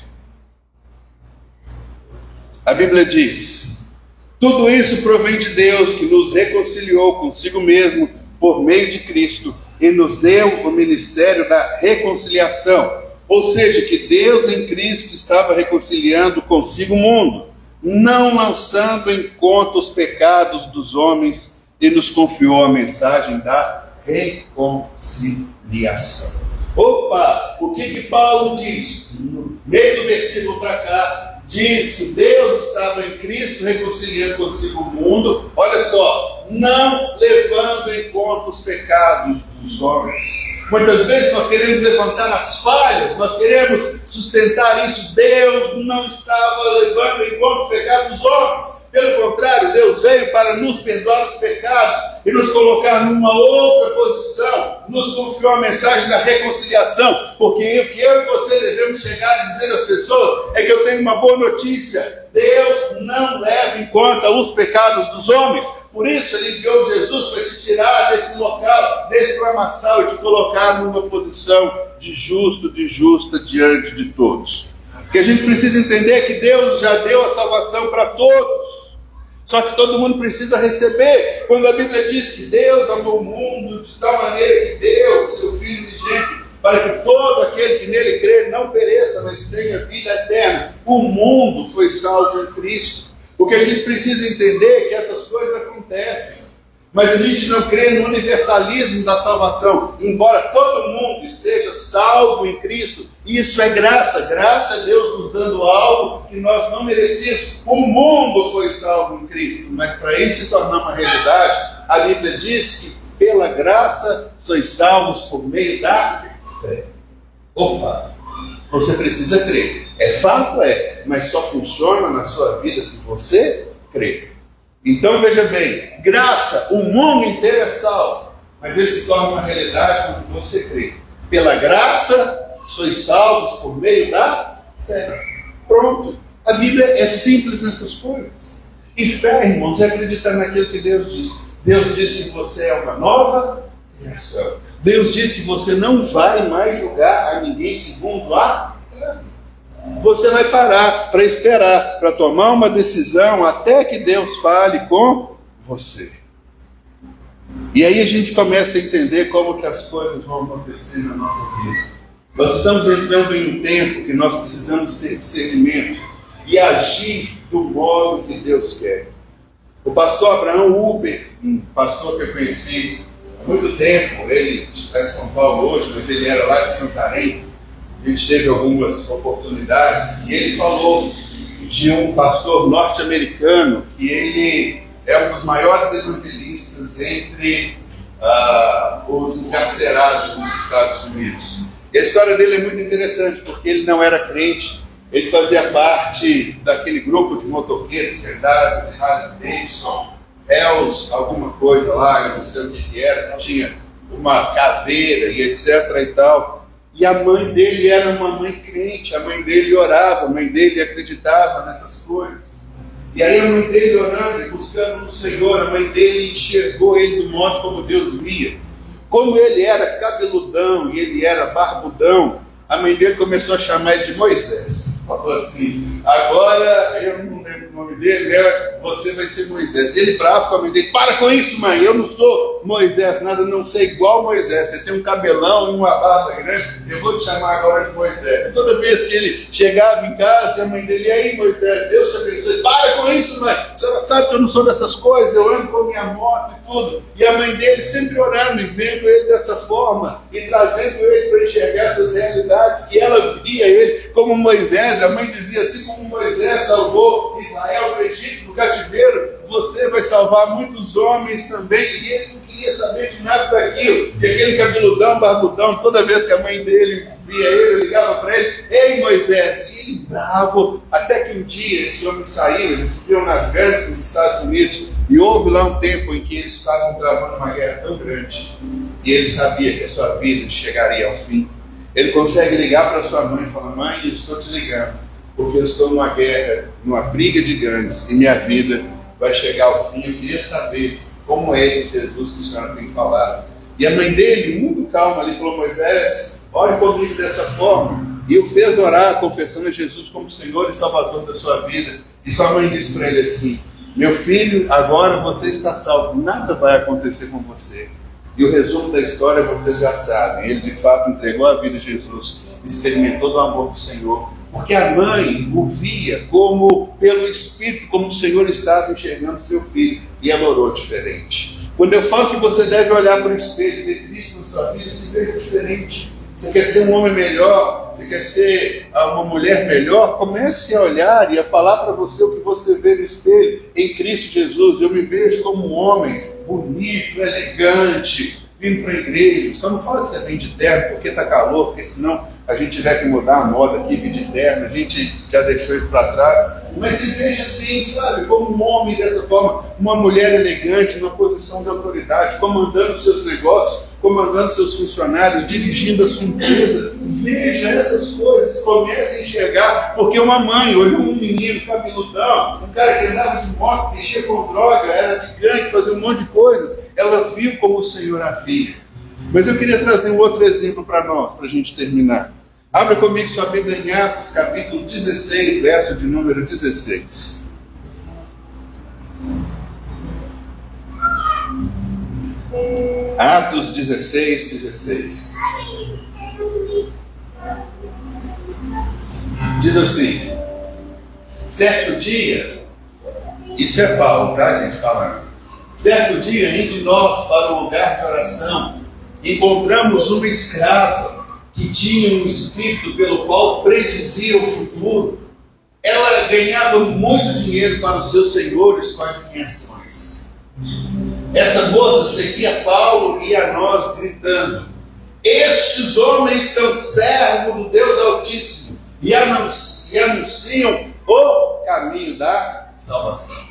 S3: A Bíblia diz: tudo isso provém de Deus, que nos reconciliou consigo mesmo por meio de Cristo e nos deu o ministério da reconciliação. Ou seja, que Deus em Cristo estava reconciliando consigo o mundo, não lançando em conta os pecados dos homens, e nos confiou a mensagem da reconciliação. Opa! O que Paulo diz? No meio do versículo para cá, diz que Deus estava em Cristo reconciliando consigo o mundo, olha só, não levando em conta os pecados dos homens. Muitas vezes nós queremos levantar as falhas, nós queremos sustentar isso. Deus não estava levando em conta o pecado dos homens. Pelo contrário, Deus veio para nos perdoar os pecados e nos colocar numa outra posição. Nos confiou a mensagem da reconciliação, porque o que eu e você devemos chegar a dizer às pessoas é que eu tenho uma boa notícia: Deus não leva em conta os pecados dos homens. Por isso Ele enviou Jesus para te tirar desse local, desse lamaçal, e te colocar numa posição de justo, de justa diante de todos. O que a gente precisa entender é que Deus já deu a salvação para todos. Só que todo mundo precisa receber. Quando a Bíblia diz que Deus amou o mundo de tal maneira que deu o seu Filho unigênito, para que todo aquele que nele crê não pereça, mas tenha vida eterna. O mundo foi salvo em Cristo. O que a gente precisa entender é que essas coisas acontecem. Mas a gente não crê no universalismo da salvação. Embora todo mundo esteja salvo em Cristo, isso é graça. Graça é Deus nos dando algo que nós não merecemos. O mundo foi salvo em Cristo, mas para isso se tornar uma realidade, a Bíblia diz que pela graça sois salvos por meio da fé. Opa! Você precisa crer. É fato, mas só funciona na sua vida se você crer. Então veja bem, graça, o mundo inteiro é salvo, mas ele se torna uma realidade quando você crê. Pela graça, sois salvos por meio da fé. Pronto. A Bíblia é simples nessas coisas. E fé, irmãos, é acreditar naquilo que Deus diz. Deus diz que você é uma nova criação. Deus diz que você não vai mais julgar a ninguém segundo a carne. Você vai parar para esperar, para tomar uma decisão até que Deus fale com você. E aí a gente começa a entender como que as coisas vão acontecer na nossa vida. Nós estamos entrando em um tempo que nós precisamos ter discernimento e agir do modo que Deus quer. O pastor Abraão Uber, um pastor que eu conheci há muito tempo, ele está em São Paulo hoje, mas ele era lá de Santarém. A gente teve algumas oportunidades e ele falou de um pastor norte-americano que ele é um dos maiores evangelistas entre os encarcerados nos Estados Unidos. E a história dele é muito interessante porque ele não era crente, ele fazia parte daquele grupo de motoqueiros que andava de Harley Davidson, Hells, alguma coisa lá, eu não sei o que era, que tinha uma caveira e etc e tal. E a mãe dele era uma mãe crente, a mãe dele orava, a mãe dele acreditava nessas coisas. E aí a mãe dele orando e buscando no Senhor, a mãe dele enxergou ele do modo como Deus via. Como ele era cabeludão e ele era barbudão, a mãe dele começou a chamar ele de Moisés. Falou assim, agora, eu não lembro o nome dele, você vai ser Moisés. Ele bravo com a mãe dele, para com isso, mãe, eu não sou Moisés, nada, não sei igual Moisés. Você tem um cabelão e uma barba grande, eu vou te chamar agora de Moisés. E toda vez que ele chegava em casa, a mãe dele, e aí Moisés, Deus te abençoe. Para com isso, mãe, você sabe que eu não sou dessas coisas, eu ando com minha moto e tudo. E a mãe dele sempre orando e vendo ele dessa forma e trazendo ele para enxergar essas realidades que ela via ele como Moisés. A mãe dizia assim, como Moisés salvou Israel do Egito, do cativeiro, você vai salvar muitos homens também. E ele não queria saber de nada daquilo. E aquele cabeludão, barbudão, toda vez que a mãe dele via ele, ligava para ele, ei Moisés, e ele bravo, até que um dia esse homem saiu, eles viviam nas grandes dos Estados Unidos, e houve lá um tempo em que eles estavam travando uma guerra tão grande, e ele sabia que a sua vida chegaria ao fim. Ele consegue ligar para sua mãe e falar, mãe, eu estou te ligando, porque eu estou numa guerra, numa briga de grandes, e minha vida vai chegar ao fim. Eu queria saber como é esse Jesus que a senhora tem falado. E a mãe dele, muito calma, ali falou, Moisés, ore comigo dessa forma. E o fez orar, confessando a Jesus como Senhor e Salvador da sua vida. E sua mãe disse para ele assim, meu filho, agora você está salvo, nada vai acontecer com você. E o resumo da história vocês já sabem, ele de fato entregou a vida a Jesus, experimentou do amor do Senhor, porque a mãe o via como pelo Espírito, como o Senhor estava enxergando seu filho, e ela orou diferente. Quando eu falo que você deve olhar para o espelho e ver Cristo na sua vida, se veja diferente. Você quer ser um homem melhor, você quer ser uma mulher melhor, comece a olhar e a falar para você o que você vê no espelho. Em Cristo Jesus, eu me vejo como um homem bonito, elegante, vindo para a igreja. Só não fala que você vem de terno porque está calor, porque senão a gente tiver que mudar a moda aqui, vir de terno, a gente já deixou isso para trás. Mas se veja assim, sabe, como um homem dessa forma, uma mulher elegante, numa posição de autoridade, comandando seus negócios, comandando seus funcionários, dirigindo a sua empresa. Veja essas coisas, comece a enxergar, porque uma mãe olhou um menino cabeludão, um cara que andava de moto, mexia com droga, era gigante, fazia um monte de coisas, ela viu como o Senhor a via. Mas eu queria trazer um outro exemplo para nós, para a gente terminar. Abra comigo sua Bíblia em Atos, capítulo 16, verso de número 16. Atos 16, 16. Diz assim, certo dia, isso é Paulo, tá gente, falando. Certo dia, indo nós para o lugar de oração, encontramos uma escrava que tinha um espírito pelo qual predizia o futuro. Ela ganhava muito dinheiro para os seus senhores com adivinhações. Essa moça seguia Paulo e a nós gritando: estes homens são servos do Deus Altíssimo e anunciam o caminho da salvação.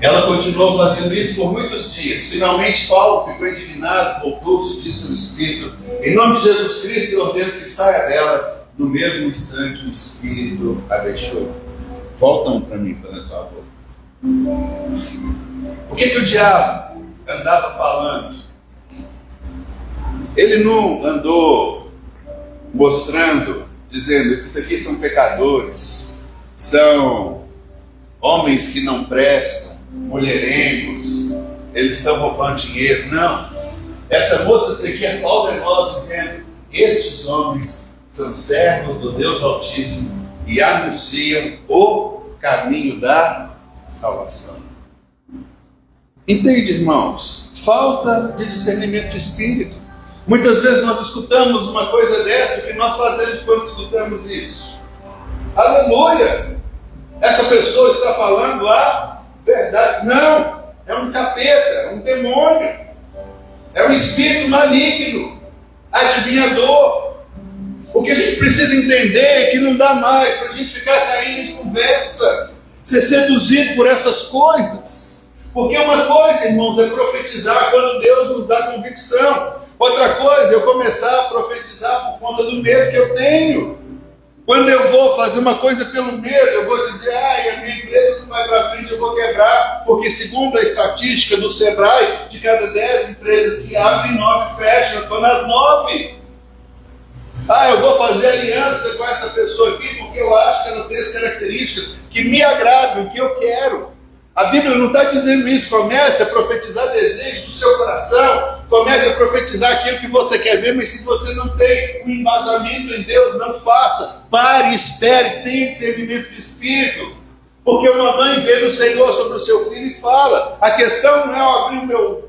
S3: Ela continuou fazendo isso por muitos dias. Finalmente Paulo ficou indignado, voltou-se e disse ao Espírito: em nome de Jesus Cristo eu ordeno que saia dela. No mesmo instante o Espírito a deixou. Voltam para mim, por favor. O que o diabo andava falando? Ele não andou mostrando, dizendo: esses aqui são pecadores, são homens que não prestam, mulherengos, eles estão roubando dinheiro. Não. Essa moça seguia Paulo e nós dizendo: estes homens são servos do Deus Altíssimo e anunciam o caminho da salvação. Entende, irmãos? Falta de discernimento de espírito. Muitas vezes nós escutamos uma coisa dessa. O que nós fazemos quando escutamos isso? Aleluia! Essa pessoa está falando a verdade. Não! É um capeta, é um demônio, é um espírito maligno, adivinhador. O que a gente precisa entender é que não dá mais para a gente ficar caindo em conversa, ser seduzido por essas coisas. Porque uma coisa, irmãos, é profetizar quando Deus nos dá convicção. Outra coisa é eu começar a profetizar por conta do medo que eu tenho. Quando eu vou fazer uma coisa pelo medo, eu vou dizer: a minha empresa não vai para frente, eu vou quebrar. Porque segundo a estatística do Sebrae, de cada 10 empresas que abrem, 9 fecham. Eu estou nas 9. Eu vou fazer aliança com essa pessoa aqui porque eu acho que ela tem as características que me agradam, que eu quero. A Bíblia não está dizendo isso. Comece a profetizar desejos do seu coração. Comece a profetizar aquilo que você quer ver, mas se você não tem um embasamento em Deus, não faça. Pare, espere, tenha discernimento de espírito. Porque uma mãe vê no Senhor sobre o seu filho e fala. A questão não é eu abrir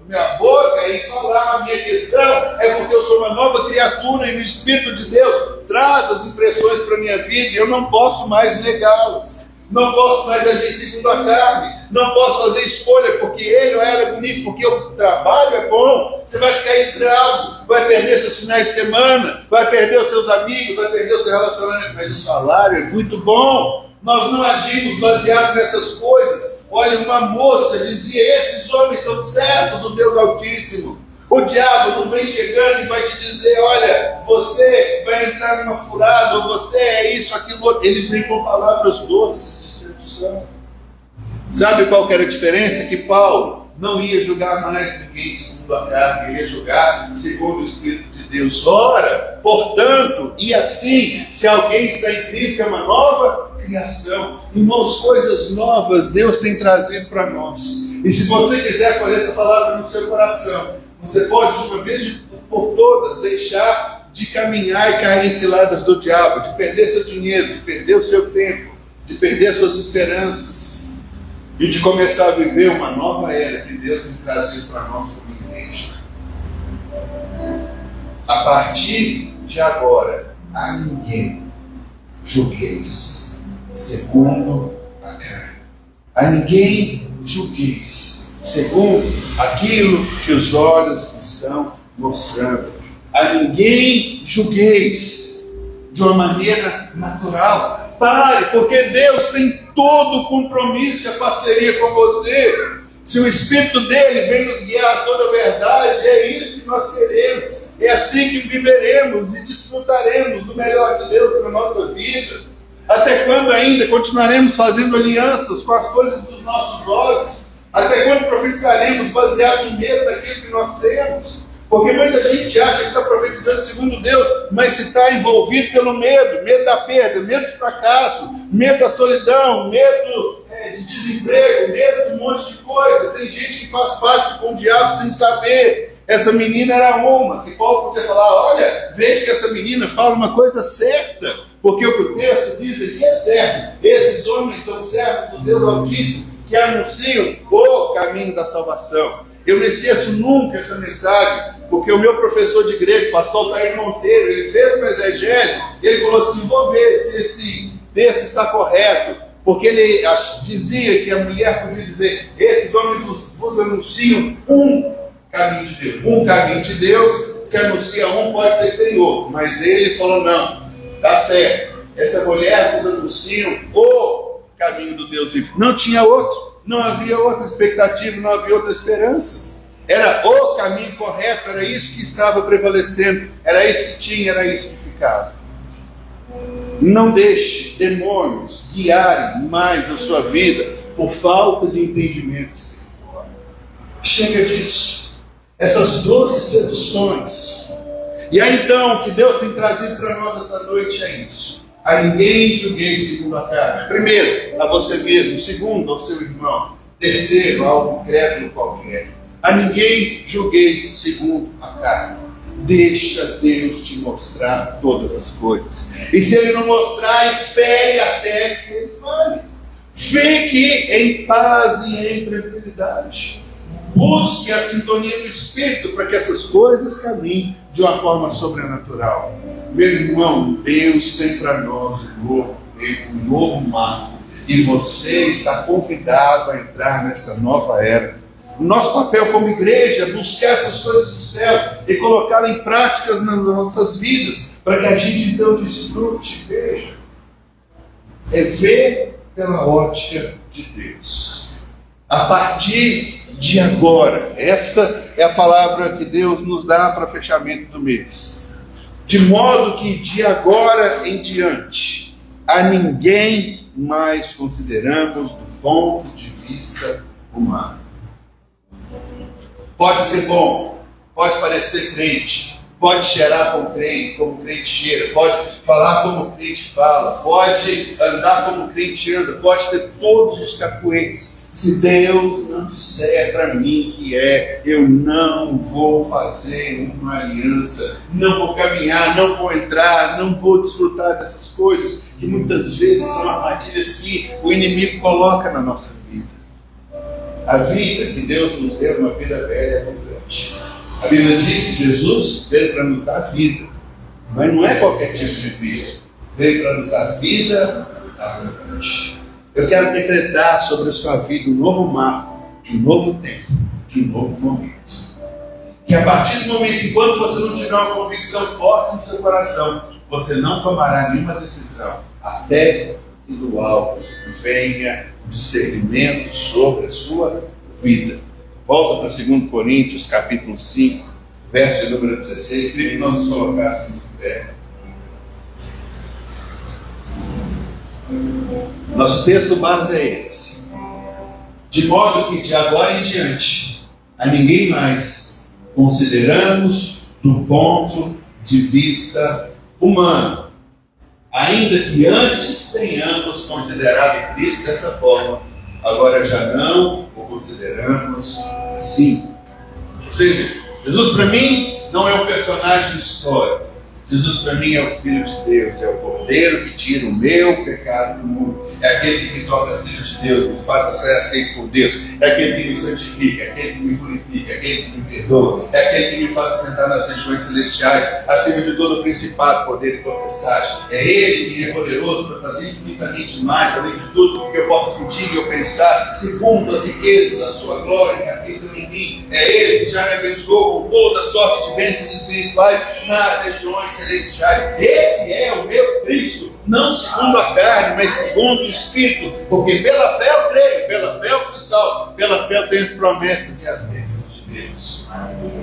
S3: minha boca e falar. A minha questão é porque eu sou uma nova criatura e o Espírito de Deus traz as impressões para a minha vida e eu não posso mais negá-las. Não posso mais agir segundo a carne. Não posso fazer escolha porque ele ou ela é bonito, porque o trabalho é bom. Você vai ficar escravo, vai perder seus finais de semana, vai perder os seus amigos, vai perder o seu relacionamento. Mas o salário é muito bom. Nós não agimos baseado nessas coisas. Olha, uma moça dizia: esses homens são servos do Deus Altíssimo. O diabo não vem chegando e vai te dizer: olha, você vai entrar numa furada, ou você é isso, aquilo outro. Ele vem com palavras doces de sedução. Sabe qual que era a diferença? Que Paulo não ia julgar mais ninguém segundo a carne, ia julgar segundo o Espírito de Deus. Ora, portanto, e assim, se alguém está em Cristo, é uma nova criação. Irmãos, coisas novas Deus tem trazido para nós. E se você quiser acolher essa palavra no seu coração, você pode, de uma vez por todas, deixar de caminhar e cair em ciladas do diabo, de perder seu dinheiro, de perder o seu tempo, de perder suas esperanças, e de começar a viver uma nova era que Deus tem trazido para nós como igreja. A partir de agora, a ninguém julgueis segundo a carne. A ninguém julgueis segundo aquilo que os olhos estão mostrando. A ninguém julgueis de uma maneira natural. Pare, porque Deus tem todo o compromisso e a parceria com você. Se o Espírito dele vem nos guiar a toda a verdade, é isso que nós queremos. É assim que viveremos e desfrutaremos do melhor de Deus para a nossa vida. Até quando ainda continuaremos fazendo alianças com as coisas dos nossos olhos? Até quando profetizaremos baseado no medo daquilo que nós temos? Porque muita gente acha que está profetizando segundo Deus, mas se está envolvido pelo medo, medo da perda, medo do fracasso, medo da solidão, medo de desemprego, medo de um monte de coisa. Tem gente que faz pacto com o diabo sem saber. Essa menina era uma, que Paulo podia falar: olha, veja que essa menina fala uma coisa certa, porque o que o texto diz aqui é certo. Esses homens são servos do Deus Altíssimo, que anunciam o caminho da salvação. Eu não esqueço nunca essa mensagem, porque o meu professor de grego, pastor Altair Monteiro, ele fez uma exegese, ele falou assim, vou ver se esse texto está correto, porque ele dizia que a mulher podia dizer, esses homens vos anunciam um caminho de Deus. Um caminho de Deus, se anuncia um, pode ser que tem outro, mas ele falou, não, tá certo, essa mulher vos anuncia o caminho do Deus vivo. Não tinha outro. Não havia outra expectativa, não havia outra esperança. Era o caminho correto, era isso que estava prevalecendo, era isso que tinha, era isso que ficava. Não deixe demônios guiarem mais a sua vida por falta de entendimento espiritual. Chega disso. Essas 12 seduções. E aí então, o que Deus tem trazido para nós essa noite é isso. A ninguém julguei segundo a carne. Primeiro, a você mesmo. Segundo, ao seu irmão. Terceiro, a um incrédulo qualquer. A ninguém julgueis segundo a carne. Deixa Deus te mostrar todas as coisas. E se Ele não mostrar, espere até que Ele fale. Fique em paz e em tranquilidade. Busque a sintonia do Espírito para que essas coisas caminhem de uma forma sobrenatural. Meu irmão, Deus tem para nós um novo tempo, um novo marco. E você está convidado a entrar nessa nova era. O nosso papel como igreja é buscar essas coisas do céu e colocá-las em práticas nas nossas vidas, para que a gente então desfrute, veja. É ver pela ótica de Deus. A partir de agora, essa é a palavra que Deus nos dá para fechamento do mês. De modo que de agora em diante, a ninguém mais consideramos do ponto de vista humano. Pode ser bom, pode parecer crente, pode cheirar como crente cheira, pode falar como crente fala, pode andar como crente anda, pode ter todos os cacuetes. Se Deus não disser para mim que eu não vou fazer uma aliança, não vou caminhar, não vou entrar, não vou desfrutar dessas coisas, que muitas vezes são armadilhas que o inimigo coloca na nossa vida. A vida que Deus nos deu é uma vida velha e abundante. A Bíblia diz que Jesus veio para nos dar vida, mas não é qualquer tipo de vida. Veio para nos dar vida abundante. Eu quero decretar sobre a sua vida um novo marco, de um novo tempo, de um novo momento. Que a partir do momento, enquanto você não tiver uma convicção forte no seu coração, você não tomará nenhuma decisão, até que do alto venha o discernimento sobre a sua vida. Volta para 2 Coríntios, capítulo 5, verso número 16. Queria que nós nos colocássemos de pé. Nosso texto base é esse. De modo que de agora em diante, a ninguém mais consideramos do ponto de vista humano. Ainda que antes tenhamos considerado Cristo dessa forma, agora já não o consideramos assim. Ou seja, Jesus para mim não é um personagem histórico. Jesus para mim é o Filho de Deus, é o Cordeiro que tira o meu pecado do mundo. É aquele que me torna filho de Deus, me faz ser aceito por Deus. É aquele que me santifica, é aquele que me purifica, é aquele que me perdoa. É aquele que me faz assentar nas regiões celestiais, acima de todo principado, poder e potestade. É Ele que é poderoso para fazer infinitamente mais, além de tudo que eu possa pedir e eu pensar, segundo as riquezas da sua glória que habitam em mim. É Ele que já me abençoou com toda sorte de bênçãos espirituais nas regiões celestiais. Esse é o meu Cristo, não segundo a carne, mas segundo o Espírito, porque pela fé eu creio, pela fé eu fui salvo, pela fé eu tenho as promessas e as bênçãos de Deus.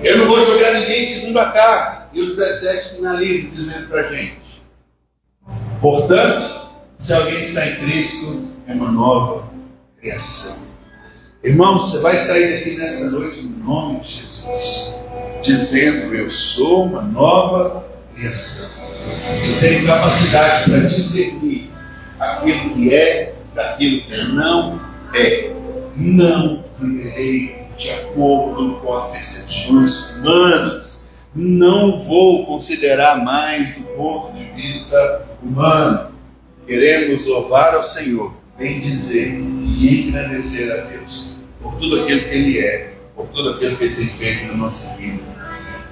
S3: Eu não vou jogar ninguém segundo a carne. E o 17 finaliza dizendo para a gente: portanto, se alguém está em Cristo, é uma nova criação. Irmão, você vai sair daqui nessa noite no nome de Jesus, dizendo: eu sou uma nova criação. Eu tenho capacidade para discernir aquilo que é daquilo que não é. Não viverei de acordo com as percepções humanas. Não vou considerar mais do ponto de vista humano. Queremos louvar ao Senhor bendizer e engrandecer a Deus por tudo aquilo que Ele é, por tudo aquilo que Ele tem feito na nossa vida.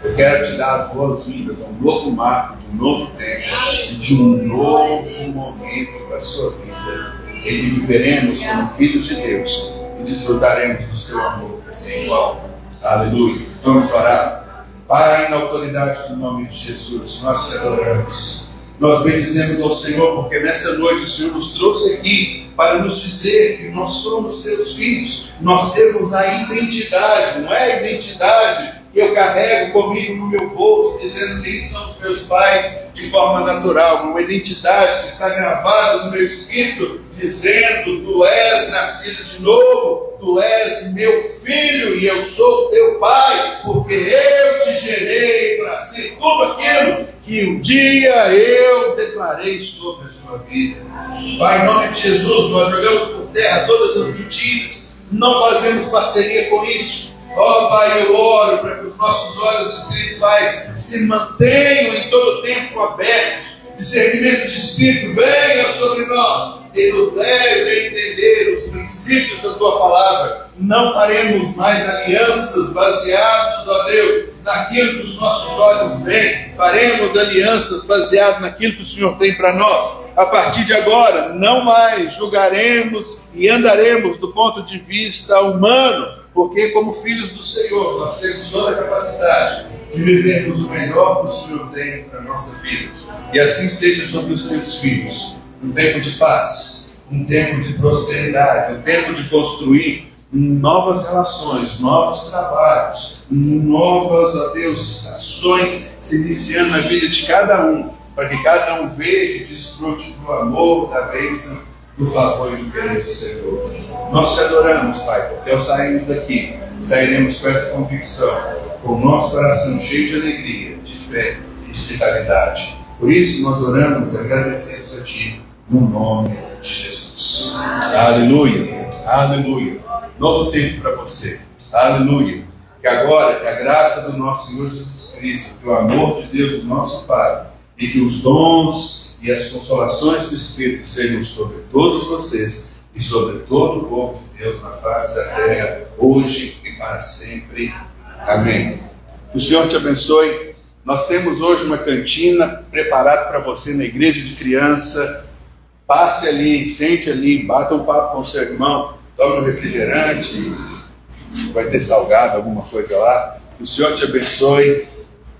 S3: Eu quero te dar as boas-vindas a um novo marco, de um novo tempo e de um novo momento para a sua vida, em que viveremos como filhos de Deus e desfrutaremos do seu amor sem igual. Aleluia. Vamos orar. Pai, na autoridade do nome de Jesus, nós te adoramos. Nós bendizemos ao Senhor, porque nessa noite o Senhor nos trouxe aqui para nos dizer que nós somos teus filhos. Nós temos a identidade, não é a identidade que eu carrego comigo no meu bolso, dizendo quem são os meus pais de forma natural. Uma identidade que está gravada no meu espírito, dizendo: tu és nascido de novo, tu és meu filho e eu sou teu pai, porque eu te gerei para ser tudo aquilo que um dia eu declarei sobre a sua vida. Pai, em nome de Jesus, nós jogamos por terra todas as mentiras, não fazemos parceria com isso. Ó Pai, eu oro para que os nossos olhos espirituais se mantenham em todo tempo abertos, discernimento de espírito venha sobre nós e nos leve a entender os princípios da Tua palavra. Não faremos mais alianças baseadas, ó Deus, naquilo que os nossos olhos veem. Faremos alianças baseadas naquilo que o Senhor tem para nós. A partir de agora, não mais julgaremos e andaremos do ponto de vista humano, porque como filhos do Senhor, nós temos toda a capacidade de vivermos o melhor que o Senhor tem para a nossa vida. E assim seja sobre os teus filhos. Um tempo de paz, um tempo de prosperidade, um tempo de construir novas relações, novos trabalhos, novas, ó Deus, estações se iniciando na vida de cada um, para que cada um veja e desfrute do amor, da bênção, do favor e do querer do Senhor. Nós te adoramos, Pai, porque ao sairmos daqui, sairemos com essa convicção, com o nosso coração cheio de alegria, de fé e de vitalidade. Por isso nós oramos e agradecemos a Ti, no nome de Jesus. Aleluia, aleluia. Novo tempo para você. Aleluia. Que agora, que a graça do nosso Senhor Jesus Cristo, que o amor de Deus, do nosso Pai, e que os dons e as consolações do Espírito sejam sobre todos vocês e sobre todo o povo de Deus na face da terra, hoje e para sempre. Amém. Que o Senhor te abençoe. Nós temos hoje uma cantina preparada para você na igreja de criança. Passe ali, sente ali, bata um papo com o seu irmão, tome um refrigerante, vai ter salgado, alguma coisa lá. Que o Senhor te abençoe.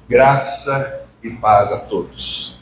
S3: Graça e paz a todos.